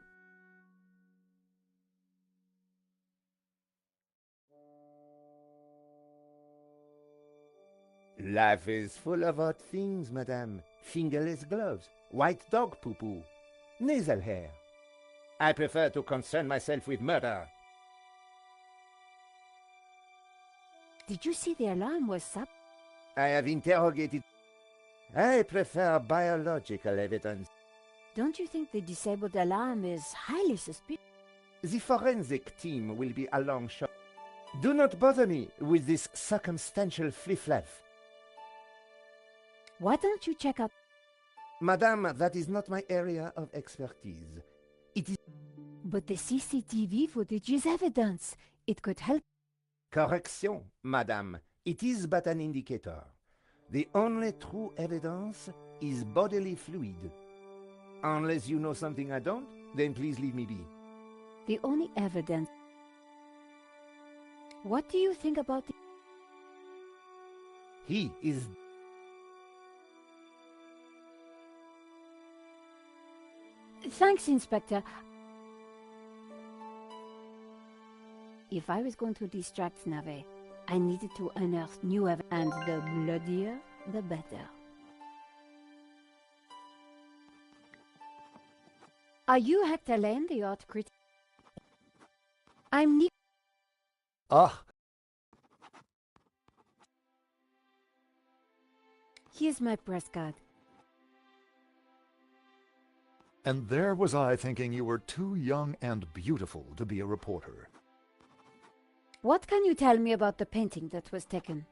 S9: Life is full of odd things, madame. Fingerless gloves, white dog poo-poo, nasal hair. I prefer to concern myself with murder.
S1: Did you see the alarm was sap?
S9: I have interrogated... I prefer biological evidence.
S1: Don't you think the disabled alarm is highly suspicious?
S9: The forensic team will be along shortly. Do not bother me with this circumstantial fliff-laff.
S1: Why don't you check out...
S9: Madame, that is not my area of expertise. It is...
S1: But the CCTV footage is evidence. It could help...
S9: Correction, madame. It is but an indicator. The only true evidence is bodily fluid. Unless you know something I don't, then please leave me be.
S1: The only evidence... What do you think about the...
S9: He is...
S1: Thanks, Inspector. If I was going to distract Navet, I needed to unearth new evidence, and the bloodier, the better. Are you Hector Lane, the art critic? I'm Nick.
S4: Ah.
S1: Here's my press card.
S4: And there was I thinking you were too young and beautiful to be a reporter.
S1: What can you tell me about the painting that was taken?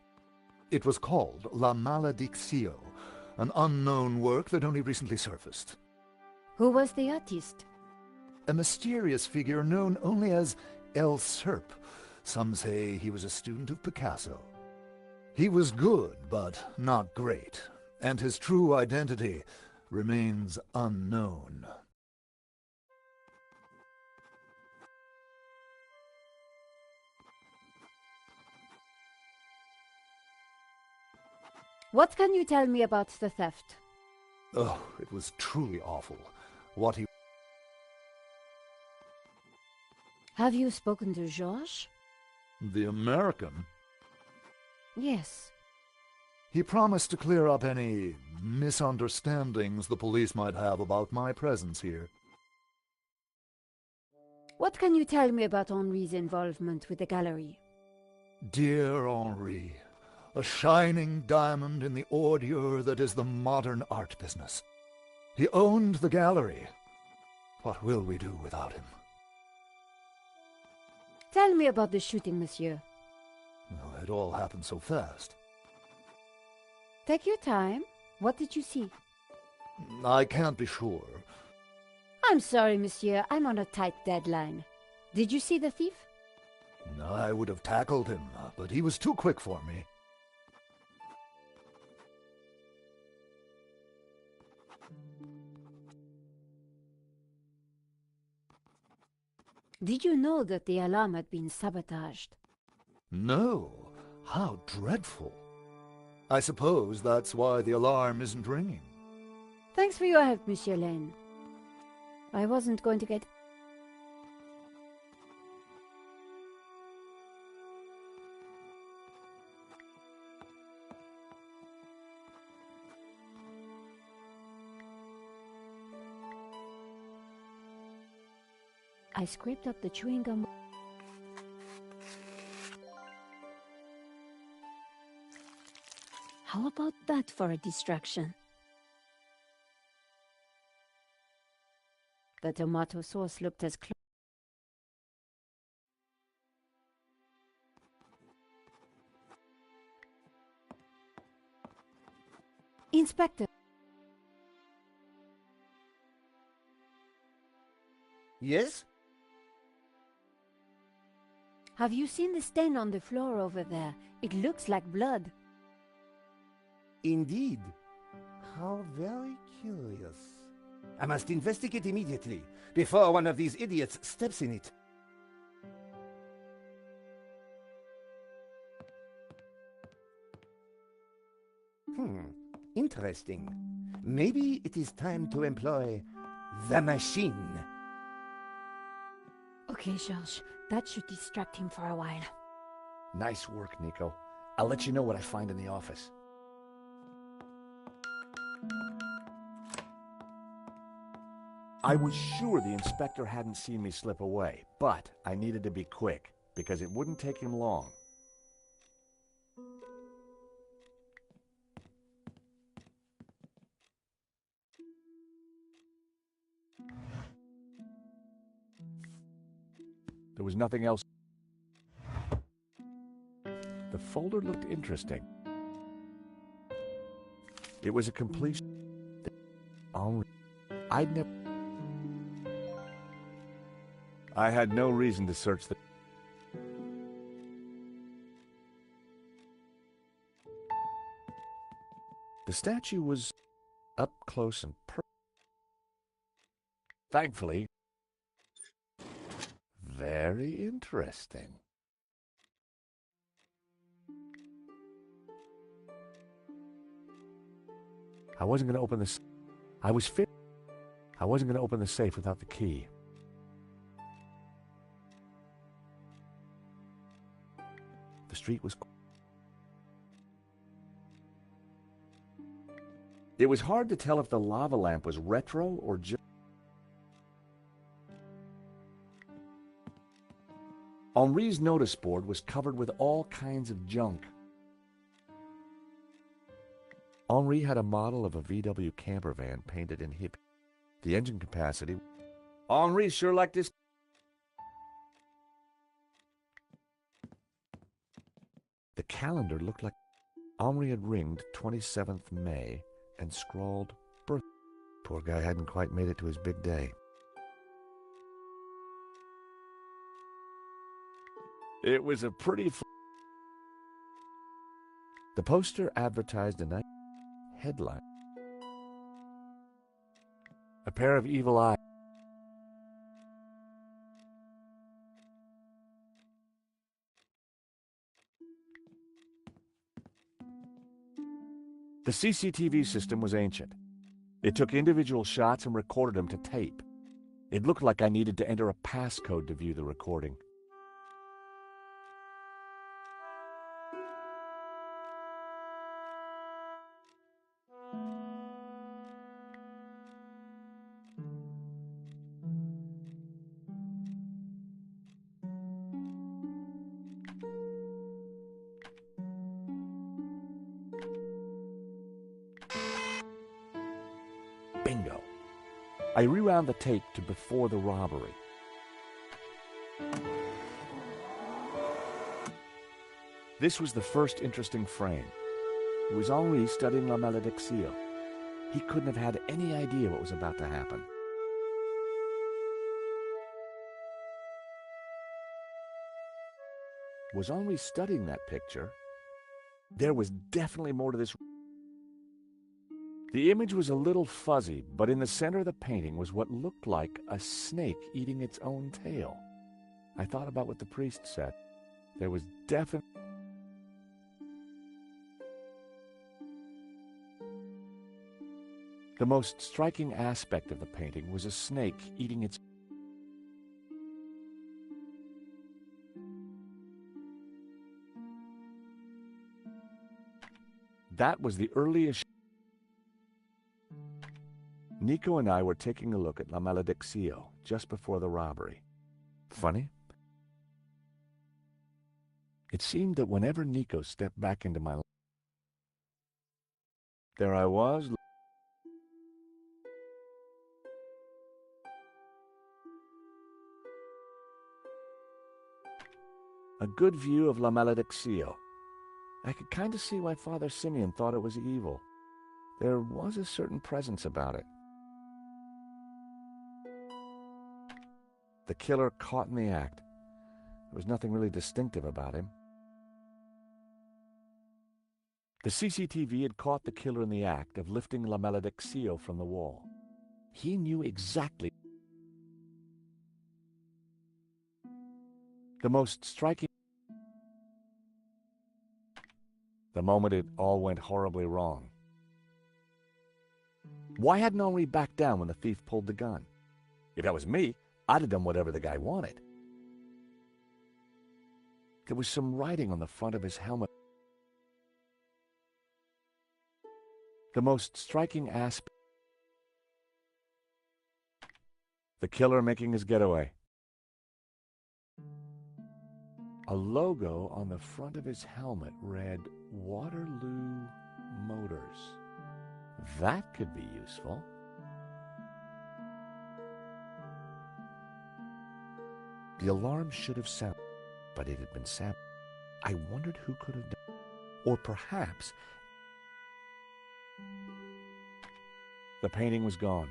S4: It was called La Malediccio, an unknown work that only recently surfaced.
S1: Who was the artist?
S4: A mysterious figure known only as El Serp. Some say he was a student of Picasso. He was good, but not great, and his true identity remains unknown.
S1: What can you tell me about the theft?
S4: Oh, it was truly awful. What he...
S1: Have you spoken to Georges?
S4: The American?
S1: Yes.
S4: He promised to clear up any misunderstandings the police might have about my presence here.
S1: What can you tell me about Henri's involvement with the gallery?
S4: Dear Henri, a shining diamond in the ordure that is the modern art business. He owned the gallery. What will we do without him?
S1: Tell me about the shooting, monsieur.
S4: Well, it all happened so fast.
S1: Take your time. What did you see?
S4: I can't be sure.
S1: I'm sorry, monsieur. I'm on a tight deadline. Did you see the thief?
S4: I would have tackled him, but he was too quick for me.
S1: Did you know that the alarm had been sabotaged?
S4: No. How dreadful. I suppose that's why the alarm isn't ringing.
S1: Thanks for your help, Monsieur Lane. I wasn't going to get... I scraped up the chewing gum. How about that for a distraction? The tomato sauce looked as close. Inspector.
S9: Yes?
S1: Have you seen the stain on the floor over there? It looks like blood.
S9: Indeed. How very curious. I must investigate immediately, before one of these idiots steps in it. Interesting. Maybe it is time to employ the machine.
S1: Okay, Georges. That should distract him for a while.
S6: Nice work, Nico. I'll let you know what I find in the office. I was sure the inspector hadn't seen me slip away, but I needed to be quick, because it wouldn't take him long. There was nothing else. The folder looked interesting. It was a complete... I had no reason to search the... The statue was up close and thankfully, very interesting. I wasn't going to open this. I wasn't going to open the safe without the key. The street was... It was hard to tell if the lava lamp was retro or just... Henri's notice board was covered with all kinds of junk. Henri had a model of a VW camper van painted in hippie. The engine capacity... Henri sure liked this... The calendar looked like Henri had ringed 27th May and scrawled birth. Poor guy hadn't quite made it to his big day. It was a pretty... The poster advertised a nice headline. A pair of evil eyes. The CCTV system was ancient. It took individual shots and recorded them to tape. It looked like I needed to enter a passcode to view the recording. Bingo. I rewound the tape to before the robbery. This was the first interesting frame. It was Henri studying La Malédiction. He couldn't have had any idea what was about to happen. Was Henri studying that picture? There was definitely more to this. The image was a little fuzzy, but in the center of the painting was what looked like a snake eating its own tail. I thought about what the priest said. There was definitely... The most striking aspect of the painting was a snake eating its... That was the earliest... Nico and I were taking a look at La Malédiction just before the robbery. Funny? It seemed that whenever Nico stepped back into my life, there I was. A good view of La Malédiction. I could kind of see why Father Simeon thought it was evil. There was a certain presence about it. The killer caught in the act. There was nothing really distinctive about him. The CCTV had caught the killer in the act of lifting La Malédiction from the wall. He knew exactly. The most striking... The moment it all went horribly wrong. Why hadn't Henri backed down when the thief pulled the gun? If that was me, I'd have done whatever the guy wanted. There was some writing on the front of his helmet. The most striking aspect... The killer making his getaway. A logo on the front of his helmet read Waterloo Motors. That could be useful. The alarm should have sounded, but it had been sounded. I wondered who could have done. Or perhaps the painting was gone.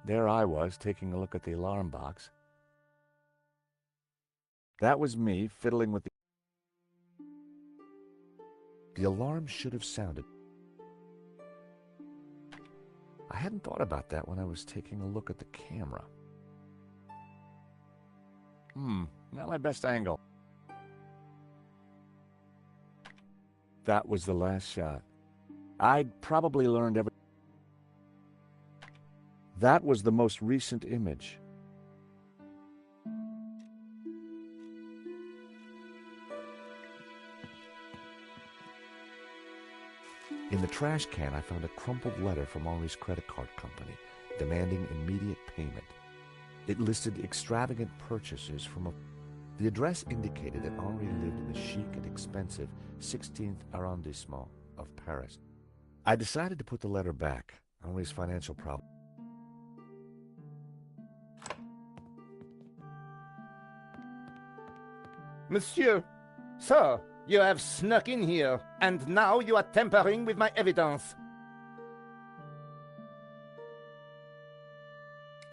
S6: There I was, taking a look at the alarm box. That was me, fiddling with the... The alarm should have sounded. I hadn't thought about that when I was taking a look at the camera. Not my best angle. That was the last shot. I'd probably learned every... That was the most recent image. In the trash can, I found a crumpled letter from Henri's credit card company, demanding immediate payment. It listed extravagant purchases from a... The address indicated that Henri lived in the chic and expensive 16th arrondissement of Paris. I decided to put the letter back. Henri's financial problem.
S9: Monsieur, so you have snuck in here, and now you are tampering with my evidence.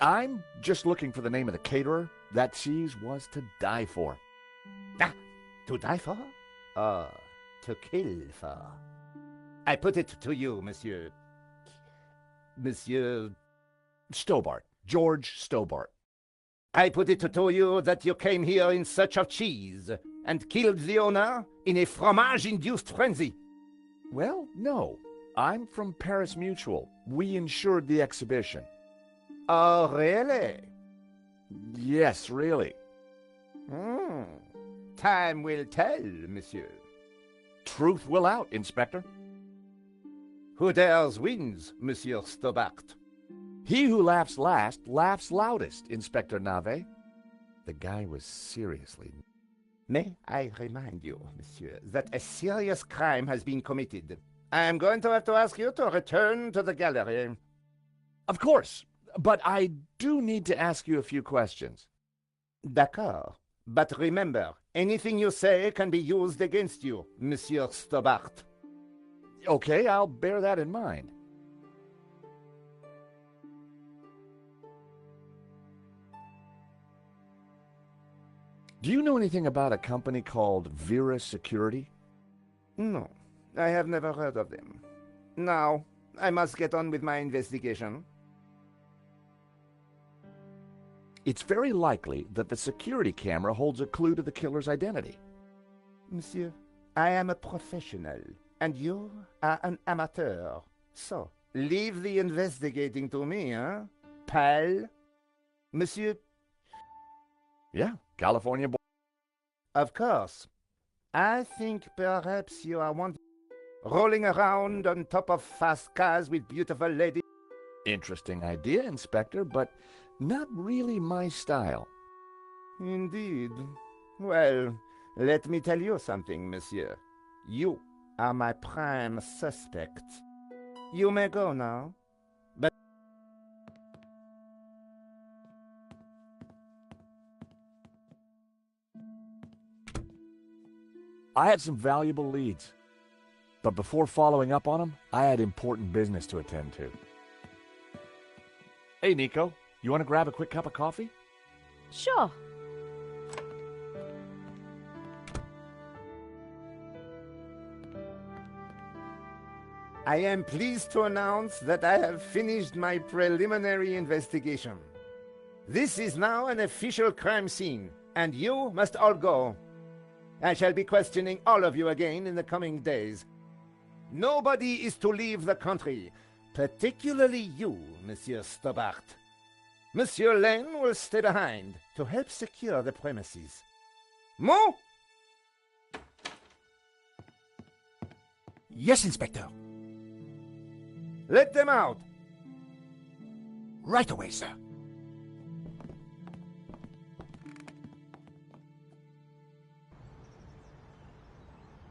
S6: I'm just looking for the name of the caterer. That cheese was to die for.
S9: Ah, to die for? Or to kill for? I put it to you, Monsieur. Monsieur
S6: Stobart. George Stobart.
S9: I put it to you that you came here in search of cheese and killed the owner in a fromage-induced frenzy.
S6: Well, no. I'm from Paris Mutual. We insured the exhibition.
S9: Oh, really?
S6: Yes, really.
S9: Time will tell, monsieur.
S6: Truth will out, Inspector.
S9: Who dares wins, Monsieur Stobart?
S6: He who laughs last laughs loudest, Inspector Nave. The guy was seriously...
S9: May I remind you, monsieur, that a serious crime has been committed. I am going to have to ask you to return to the gallery.
S6: Of course, but I do need to ask you a few questions.
S9: D'accord. But remember, anything you say can be used against you, Monsieur Stobart.
S6: Okay, I'll bear that in mind. Do you know anything about a company called Vera Security?
S9: No, I have never heard of them. Now, I must get on with my investigation.
S6: It's very likely that the security camera holds a clue to the killer's identity.
S9: Monsieur, I am a professional, and you are an amateur. So, leave the investigating to me, huh? Pal? Monsieur?
S6: Yeah, California boy.
S9: Of course. I think perhaps you are rolling around on top of fast cars with beautiful ladies.
S6: Interesting idea, Inspector, but not really my style.
S9: Indeed. Well, let me tell you something, monsieur. You are my prime suspect. You may go now. But
S6: I had some valuable leads. But before following up on them, I had important business to attend to. Hey, Nico, you want to grab a quick cup of coffee?
S1: Sure.
S9: I am pleased to announce that I have finished my preliminary investigation. This is now an official crime scene, and you must all go. I shall be questioning all of you again in the coming days. Nobody is to leave the country, particularly you, Monsieur Stobart. Monsieur Lane will stay behind to help secure the premises. Mo?
S10: Yes, Inspector.
S9: Let them out.
S10: Right away, sir.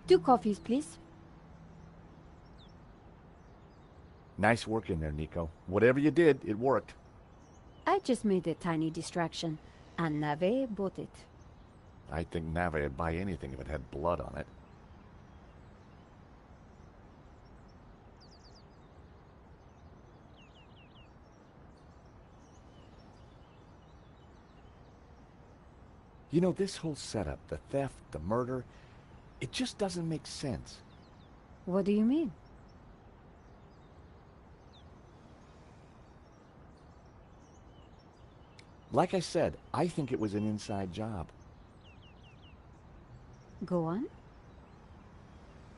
S1: Two coffees, please.
S6: Nice work in there, Nico. Whatever you did, it worked.
S1: I just made a tiny distraction, and Nave bought it.
S6: I think Nave would buy anything if it had blood on it. You know, this whole setup, the theft, the murder, it just doesn't make sense.
S1: What do you mean?
S6: Like I said, I think it was an inside job.
S1: Go on.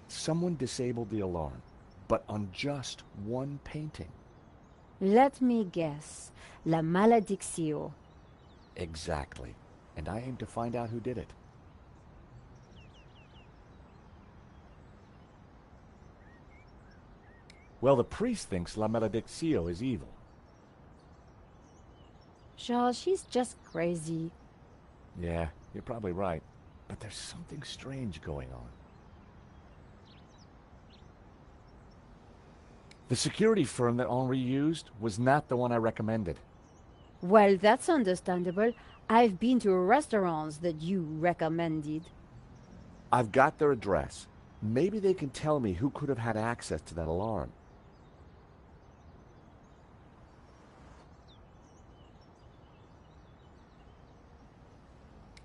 S6: Someone disabled the alarm, but on just one painting.
S1: Let me guess. La Maledictio.
S6: Exactly. And I aim to find out who did it. Well, the priest thinks La Maledictio is evil.
S1: Charles, she's just crazy.
S6: Yeah, you're probably right. But there's something strange going on. The security firm that Henri used was not the one I recommended.
S1: Well, that's understandable. I've been to restaurants that you recommended.
S6: I've got their address. Maybe they can tell me who could have had access to that alarm.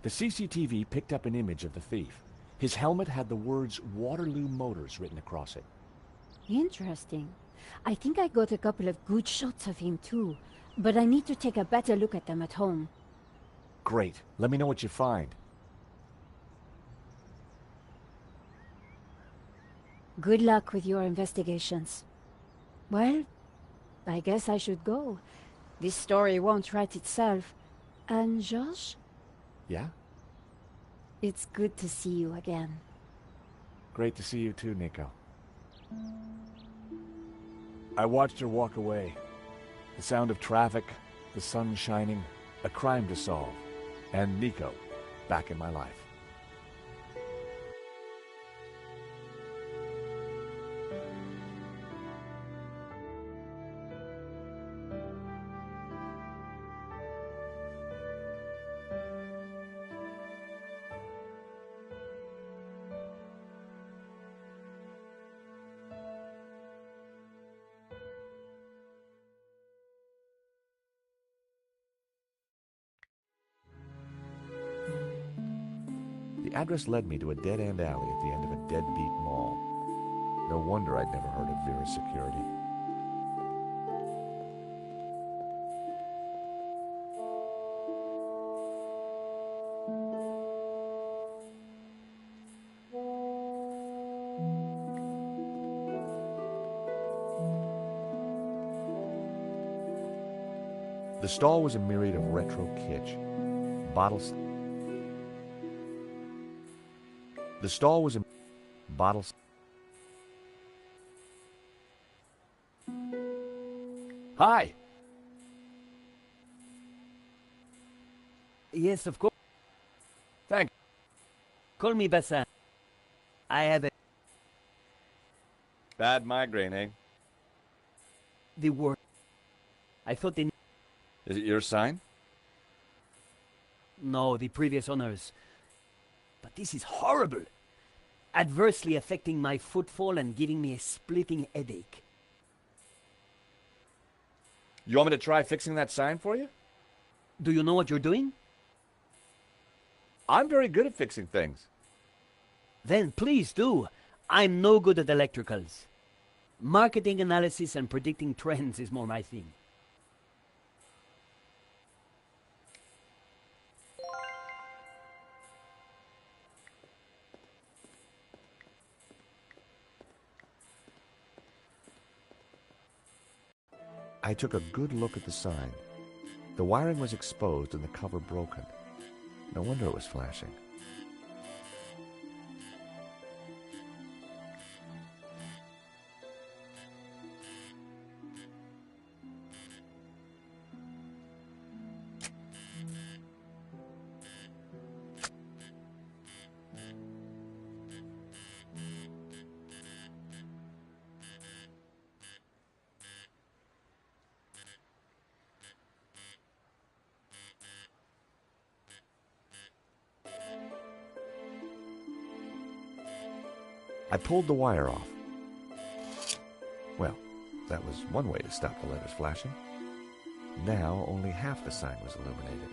S6: The CCTV picked up an image of the thief. His helmet had the words Waterloo Motors written across it.
S1: Interesting. I think I got a couple of good shots of him too, but I need to take a better look at them at home.
S6: Great. Let me know what you find.
S1: Good luck with your investigations. Well, I guess I should go. This story won't write itself. And Georges?
S6: Yeah?
S1: It's good to see you again.
S6: Great to see you too, Nico. I watched her walk away. The sound of traffic, the sun shining, a crime to solve, and Nico back in my life. The address led me to a dead-end alley at the end of a deadbeat mall. No wonder I'd never heard of Vera's security. The stall was a myriad of retro kitsch. Bottles... The stall was in bottles. Hi.
S12: Yes, of course.
S6: Thank you.
S12: Call me Bassin. I have a...
S6: Bad migraine, eh?
S12: The word. I thought they...
S6: Is it your sign?
S12: No, the previous owners. But this is horrible. Adversely affecting my footfall and giving me a splitting headache.
S6: You want me to try fixing that sign for you?
S12: Do you know what you're doing?
S6: I'm very good at fixing things.
S12: Then please do. I'm no good at electricals. Marketing analysis and predicting trends is more my thing.
S6: I took a good look at the sign. The wiring was exposed and the cover broken. No wonder it was flashing. I pulled the wire off. Well, that was one way to stop the letters flashing. Now only half the sign was illuminated.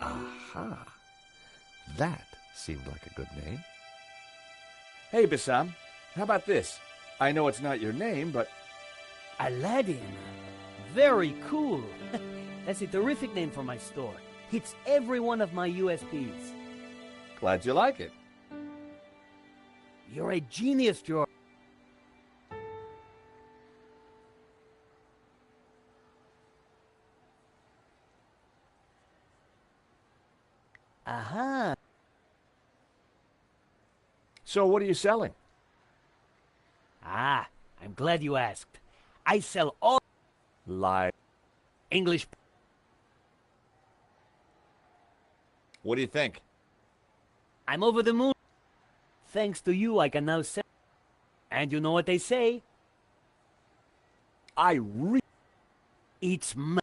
S6: Aha. That seemed like a good name. Hey, Bassam, how about this? I know it's not your name, but...
S12: Aladdin. Very cool. That's a terrific name for my store. Hits every one of my USPs.
S6: Glad you like it.
S12: You're a genius, George. Aha.
S6: So what are you selling?
S12: Ah, I'm glad you asked. I sell all...
S6: Like...
S12: English...
S6: What do you think?
S12: I'm over the moon. Thanks to you, I can now sell... And you know what they say? It's my...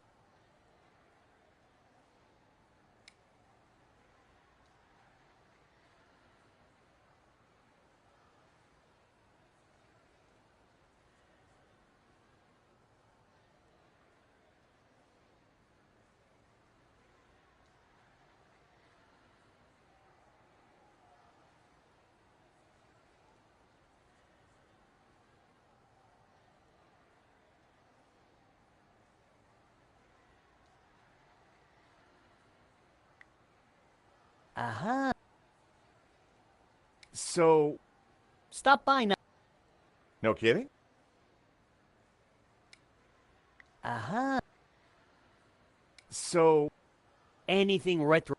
S12: Aha.
S6: So...
S12: Stop by now.
S6: No kidding?
S12: Aha.
S6: So...
S12: Anything retro.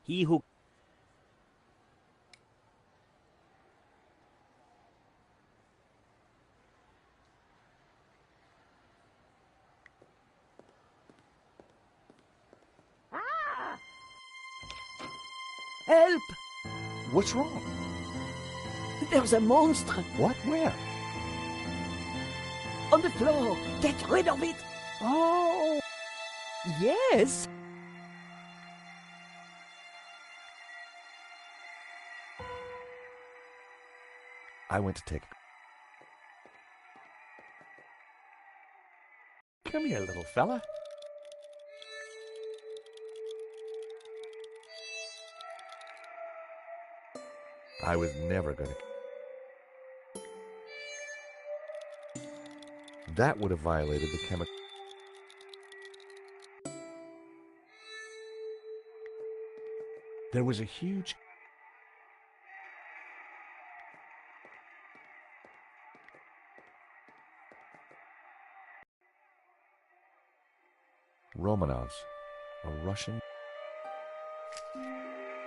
S12: He who... Help!
S6: What's wrong?
S12: There's a monster
S6: What? Where?
S12: on the floor. Get rid of it.
S5: Oh! Yes!
S6: I went to take a... Come here, little fella. I was never gonna... That would have violated the chemical... There was a huge... Romanovs, a Russian...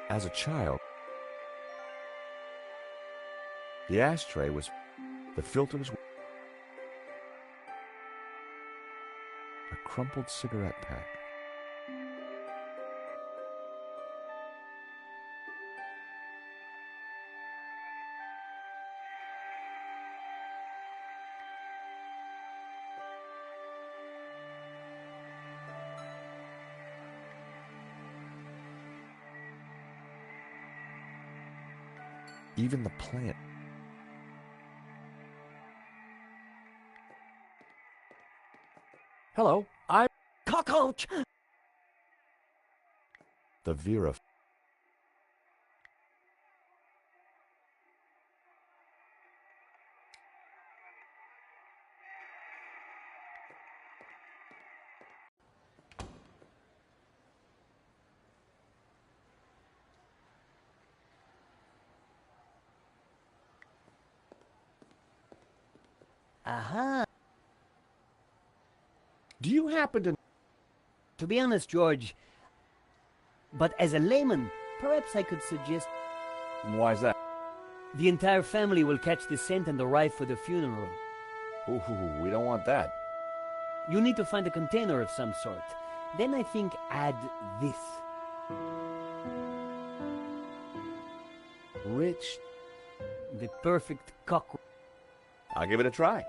S6: As a child, the ashtray was... The filters... A crumpled cigarette pack. Even the plant. Hello, I'm
S5: Cockroach!
S6: the Vera.
S12: Aha.
S6: Do you happen to...
S12: To be honest, George, but as a layman, perhaps I could suggest
S6: Why's that?
S12: the entire family will catch the scent and arrive for the funeral.
S6: Ooh, we don't want that.
S12: You need to find a container of some sort. Then I think add this.
S6: Rich.
S12: The perfect cockroach.
S6: I'll give it a try.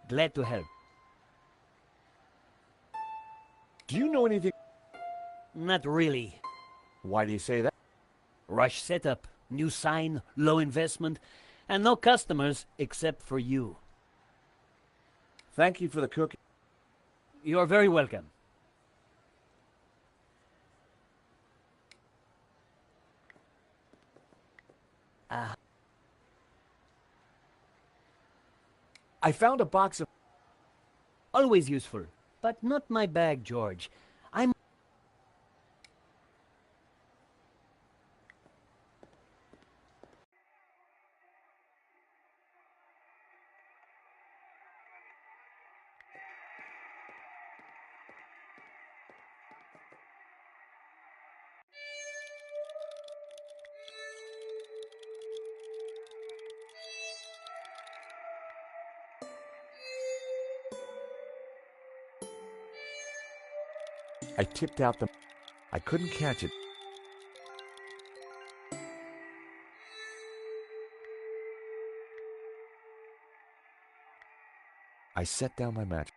S12: Glad to help.
S6: Do you know anything?
S12: Not really.
S6: Why do you say that?
S12: Rush setup, new sign, low investment, and no customers except for you.
S6: Thank you for the cookie.
S12: You're very welcome.
S6: I found a box of...
S12: Always useful, but not my bag, George. I'm...
S6: I tipped out the... I couldn't catch it. I set down my match.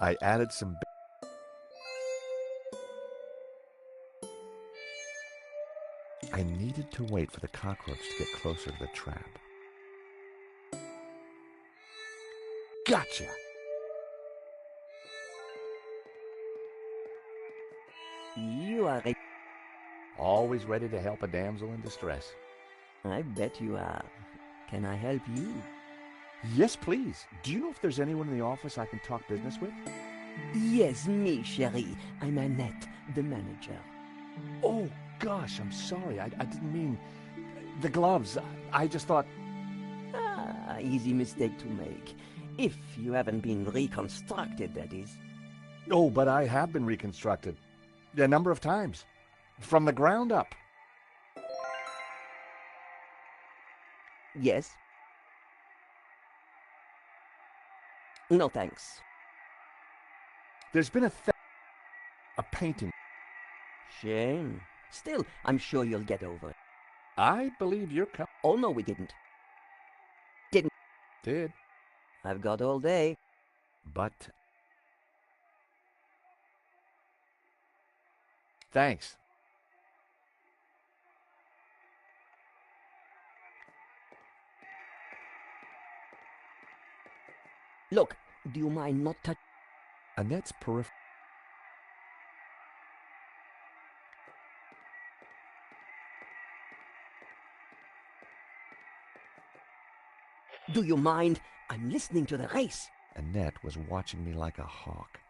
S6: I added some... I needed to wait for the cockroach to get closer to the trap. Gotcha!
S5: You are a...
S6: Always ready to help a damsel in distress.
S5: I bet you are. Can I help you?
S6: Yes, please. Do you know if there's anyone in the office I can talk business with?
S5: Yes, me, chérie. I'm Annette, the manager.
S6: Oh, gosh, I'm sorry. I didn't mean... The gloves. I just thought...
S5: Ah, easy mistake to make. If you haven't been reconstructed, that is.
S6: Oh, but I have been reconstructed. A number of times. From the ground up.
S5: Yes. No, thanks.
S6: There's been a painting.
S5: Shame. Still, I'm sure you'll get over it.
S6: I believe you're
S5: Oh, no, we didn't.
S6: Did.
S5: I've got all day.
S6: But... Thanks.
S5: Look, do you mind not touching?
S6: Annette's peripheral.
S5: Do you mind? I'm listening to the race.
S6: Annette was watching me like a hawk.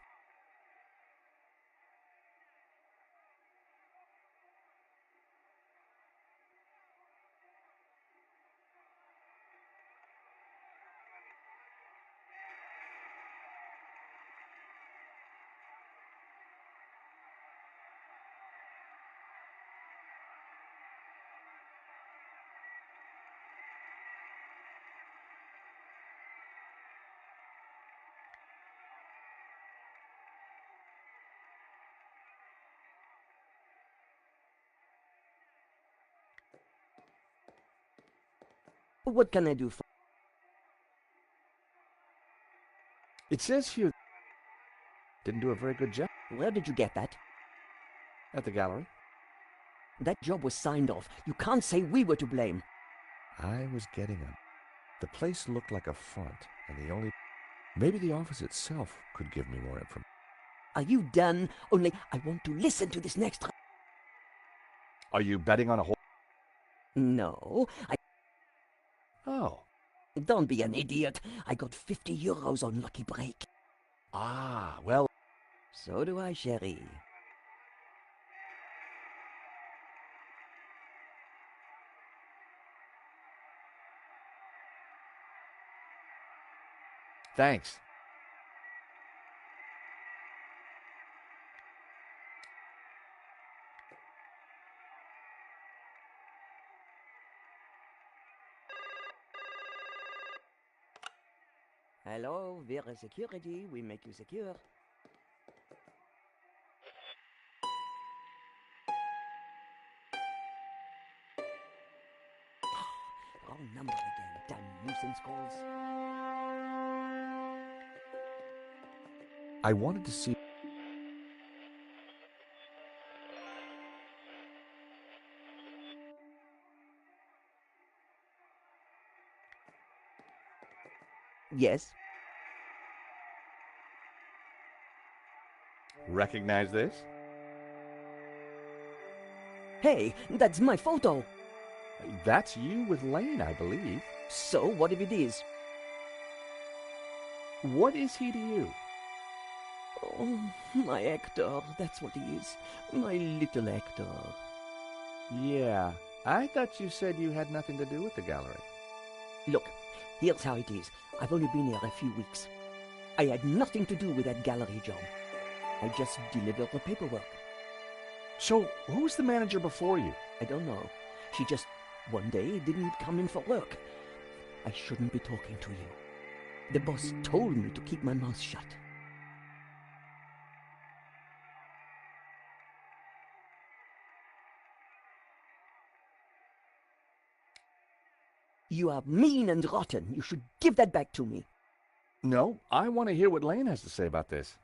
S5: What can I do for...
S6: It says here... Didn't do a very good job.
S5: Where did you get that?
S6: At the gallery.
S5: That job was signed off. You can't say we were to blame.
S6: I was getting him. The place looked like a front, and the only... Maybe the office itself could give me more information.
S5: Are you done? Only I want to listen to this next...
S6: Are you betting on a whole...
S5: No,
S6: Oh.
S5: Don't be an idiot. I got 50 euros on Lucky Break.
S6: Ah, well...
S5: So do I, chérie.
S6: Thanks.
S5: Hello, Vera Security. We make you secure. Wrong number again. Damn nuisance calls.
S6: I wanted to see...
S5: Yes.
S6: Recognize this?
S5: Hey, that's my photo.
S6: That's you with Lane, I believe.
S5: So, what if it is?
S6: What is he to you?
S5: Oh, my Hector, that's what he is. My little Hector.
S6: Yeah, I thought you said you had nothing to do with the gallery.
S5: Look, here's how it is. I've only been here a few weeks. I had nothing to do with that gallery job. I just delivered the paperwork.
S6: So, who was the manager before you?
S5: I don't know. She just, one day, didn't come in for work. I shouldn't be talking to you. The boss told me to keep my mouth shut. You are mean and rotten. You should give that back to me.
S6: No, I want to hear what Lane has to say about this.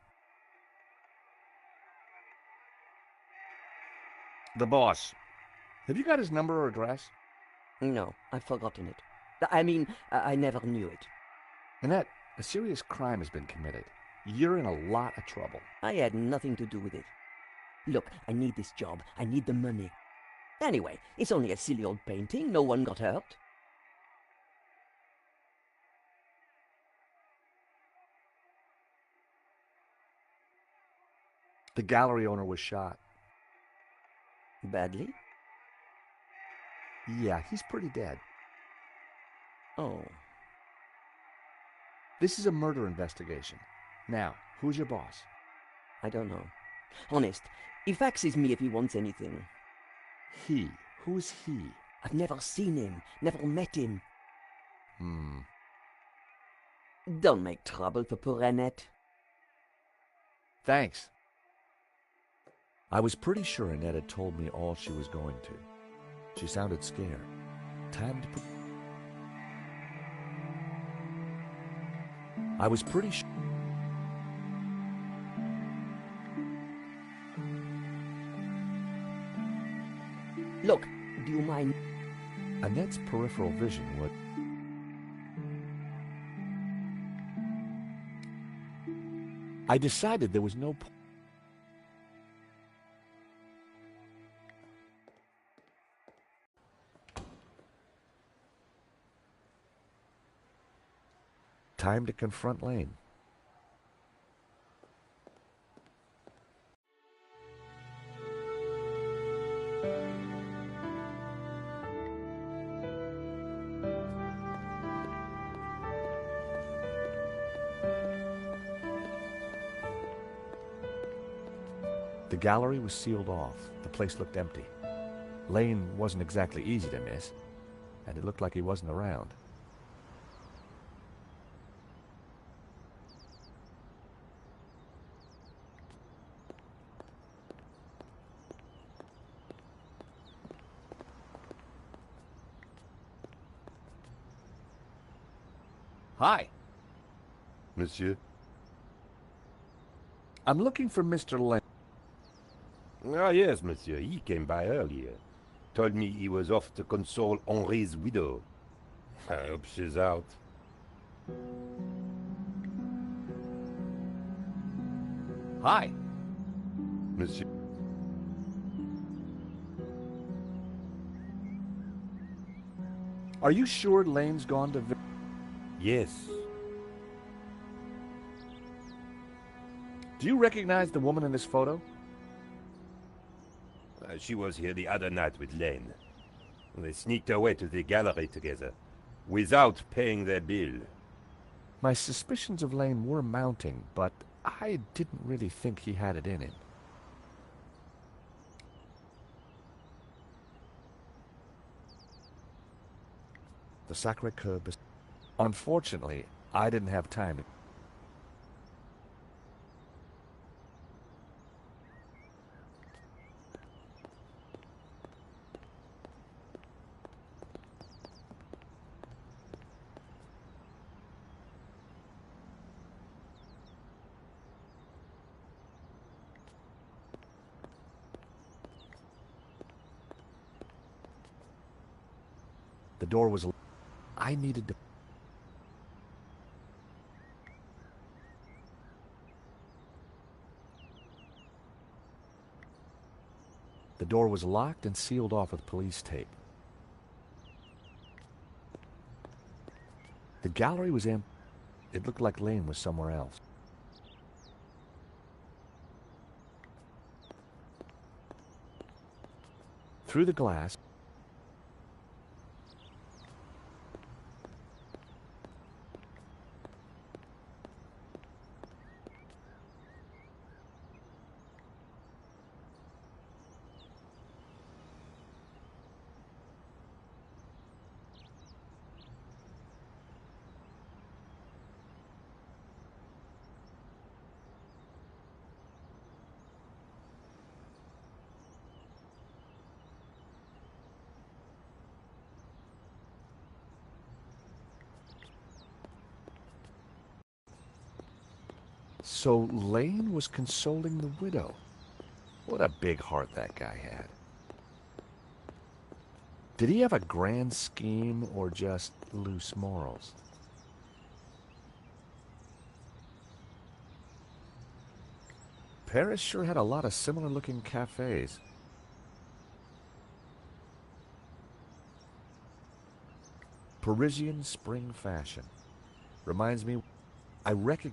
S6: The boss. Have you got his number or address?
S5: No, I've forgotten it. I mean, I never knew it.
S6: Annette, a serious crime has been committed. You're in a lot of trouble.
S5: I had nothing to do with it. Look, I need this job. I need the money. Anyway, it's only a silly old painting. No one got hurt.
S6: The gallery owner was shot.
S5: Badly?
S6: Yeah, he's pretty dead.
S5: Oh.
S6: This is a murder investigation. Now, who's your boss?
S5: I don't know. Honest, he faxes me if he wants anything.
S6: He? Who's he?
S5: I've never seen him, never met him. Don't make trouble for poor Annette.
S6: Thanks. I was pretty sure Annette had told me all she was going to. She sounded scared. Time to put... I was pretty sure...
S5: Look, do you mind...
S6: Annette's peripheral vision would... I decided there was no point. Time to confront Lane. The gallery was sealed off. The place looked empty. Lane wasn't exactly easy to miss, and it looked like he wasn't around. Hi.
S3: Monsieur?
S6: I'm looking for Mr. Lane.
S3: Ah, yes, monsieur. He came by earlier. Told me he was off to console Henri's widow. I hope she's out.
S6: Hi.
S3: Monsieur.
S6: Are you sure Lane's gone to...
S3: Yes.
S6: Do you recognize the woman in this photo?
S3: She was here the other night with Lane. They sneaked away to the gallery together, without paying their bill.
S6: My suspicions of Lane were mounting, but I didn't really think he had it in him. The Sacré-Cœur... Unfortunately, I didn't have time to... The door was... I needed to... The door was locked and sealed off with police tape. The gallery was empty. It looked like Lane was somewhere else. Through the glass... So Lane was consoling the widow. What a big heart that guy had. Did he have a grand scheme or just loose morals? Paris sure had a lot of similar-looking cafes. Parisian spring fashion. Reminds me, I reckon...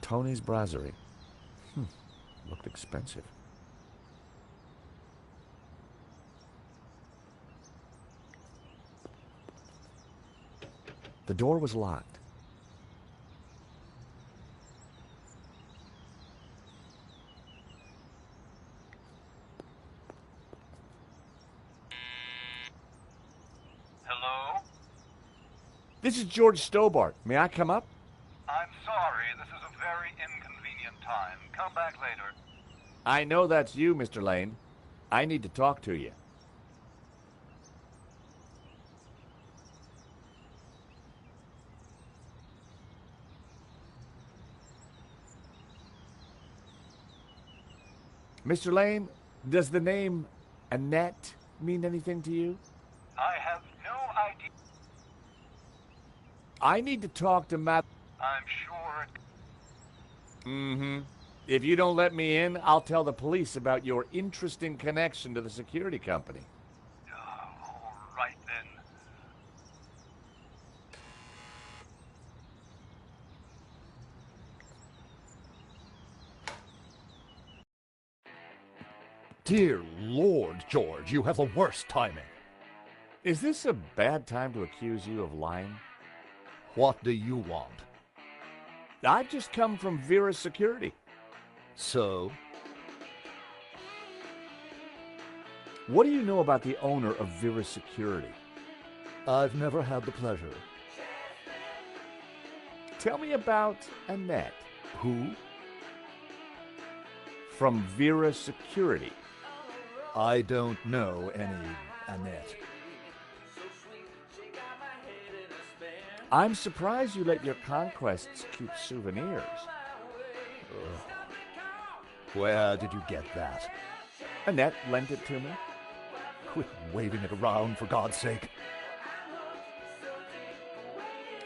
S6: Tony's Brasserie. Looked expensive. The door was locked.
S11: Hello?
S6: This is George Stobart. May I come up?
S11: I'm sorry, this is a very inconvenient time. Come back later.
S6: I know that's you, Mr. Lane. I need to talk to you. Mr. Lane, does the name Annette mean anything to you?
S11: I have no idea.
S6: I need to talk to Matt.
S11: I'm sure it...
S6: If you don't let me in, I'll tell the police about your interesting connection to the security company.
S11: All right then.
S4: Dear Lord, George, you have the worst timing.
S6: Is this a bad time to accuse you of lying?
S4: What do you want?
S6: I've just come from Vera's security.
S4: So?
S6: What do you know about the owner of Vera's security?
S4: I've never had the pleasure.
S6: Tell me about Annette.
S4: Who?
S6: From Vera Security.
S4: I don't know any Annette.
S6: I'm surprised you let your conquests keep souvenirs.
S4: Where did you get that?
S6: Annette lent it to me.
S4: Quit waving it around, for God's sake.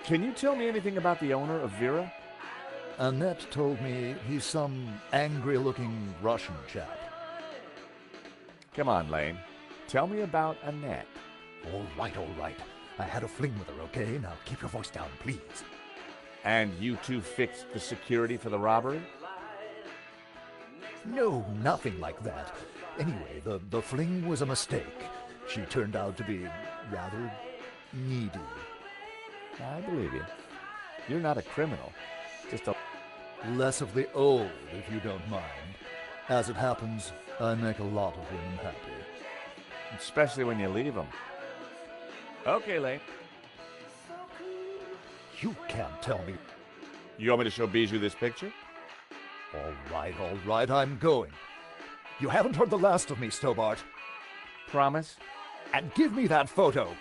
S6: Can you tell me anything about the owner of Vera?
S4: Annette told me he's some angry-looking Russian chap.
S6: Come on, Lane. Tell me about Annette.
S4: All right, all right. I had a fling with her, okay? Now keep your voice down, please.
S6: And you two fixed the security for the robbery?
S4: No, nothing like that. Anyway, the fling was a mistake. She turned out to be rather needy.
S6: I believe you. You're not a criminal. Just a...
S4: Less of the old, if you don't mind. As it happens, I make a lot of women happy.
S6: Especially when you leave them. Okay, Lane.
S4: You can't tell me.
S6: You want me to show Bijou this picture?
S4: All right, I'm going. You haven't heard the last of me, Stobart.
S6: Promise?
S4: And give me that photo.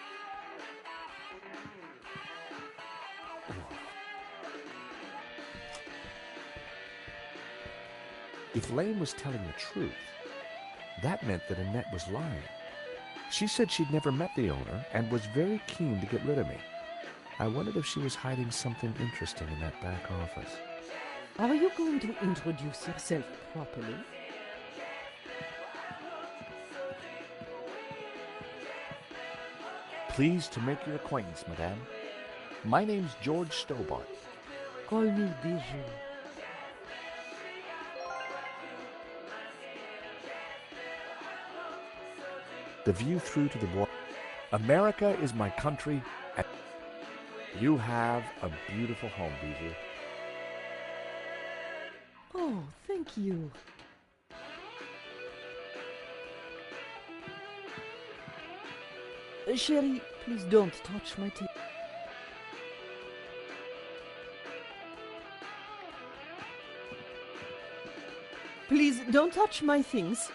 S6: If Lane was telling the truth, that meant that Annette was lying. She said she'd never met the owner and was very keen to get rid of me. I wondered if she was hiding something interesting in that back office.
S13: Are you going to introduce yourself properly?
S6: Pleased to make your acquaintance, madame. My name's George Stobart.
S13: Call me Bijou.
S6: The view through to the water. America is my country, and you have a beautiful home, Bijou.
S13: Oh, thank you. Sherry, please don't touch my teeth. Please don't touch my things.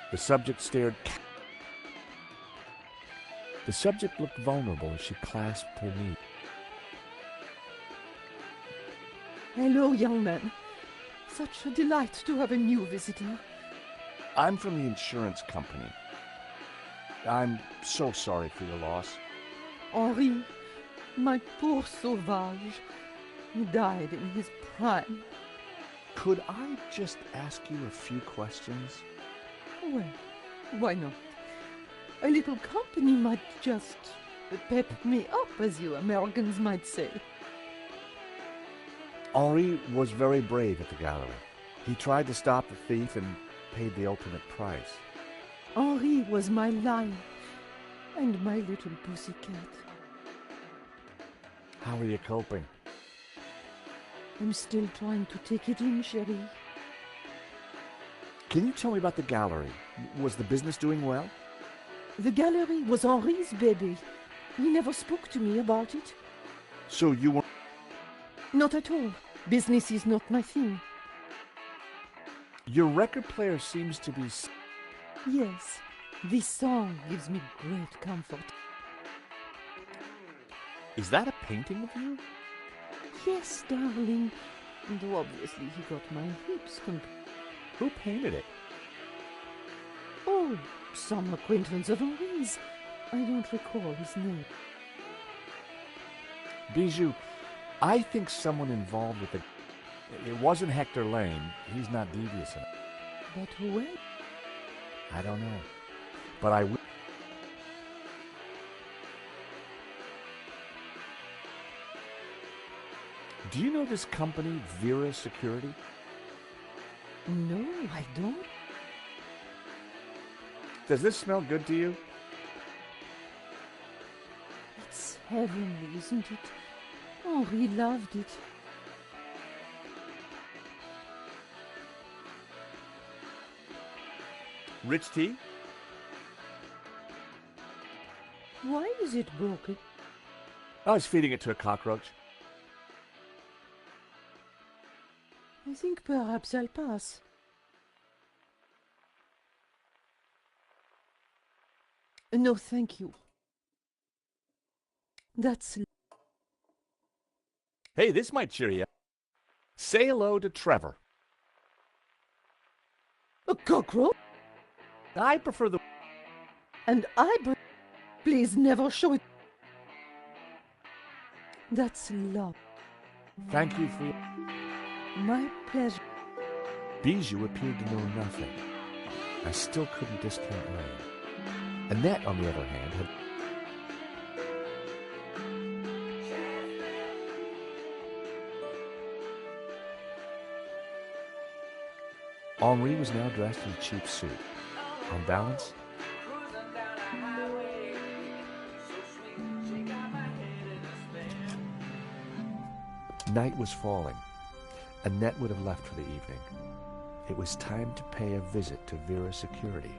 S6: The subject stared. The subject looked vulnerable as she clasped her knee.
S13: Hello, young man. Such a delight to have a new visitor.
S6: I'm from the insurance company. I'm so sorry for your loss.
S13: Henri, my poor Sauvage. He died in his prime.
S6: Could I just ask you a few questions?
S13: Well, why not? A little company might just pep me up, as you Americans might say.
S6: Henri was very brave at the gallery. He tried to stop the thief and paid the ultimate price.
S13: Henri was my lion and my little pussycat.
S6: How are you coping?
S13: I'm still trying to take it in, Sherry.
S6: Can you tell me about the gallery? Was the business doing well?
S13: The gallery was Henri's baby. He never spoke to me about it.
S6: So you were...
S13: Not at all. Business is not my thing.
S6: Your record player seems to be...
S13: Yes, this song gives me great comfort.
S6: Is that a painting of you?
S13: Yes, darling. And obviously he got my hips
S6: Who painted it?
S13: Oh, some acquaintance of Henri's. I don't recall his name.
S6: Bijou, I think someone involved with it. It wasn't Hector Lane. He's not devious enough.
S13: But who?
S6: I don't know. But I will. Do you know this company, Vera Security?
S13: No, I don't.
S6: Does this smell good to you?
S13: It's heavenly, isn't it? Henri loved it.
S6: Rich tea?
S13: Why is it broken?
S6: I was feeding it to a cockroach.
S13: I think perhaps I'll pass. No, thank you. That's...
S6: Hey, this might cheer you up. Say hello to Trevor.
S13: A cockroach?
S6: I prefer the...
S13: And please never show it. That's love.
S6: Thank you for...
S13: My pleasure.
S6: Bijou appeared to know nothing. I still couldn't discount Lane. Annette, on the other hand, had... Henri was now dressed in a cheap suit. On balance, night was falling. Annette would have left for the evening. It was time to pay a visit to Vera's security.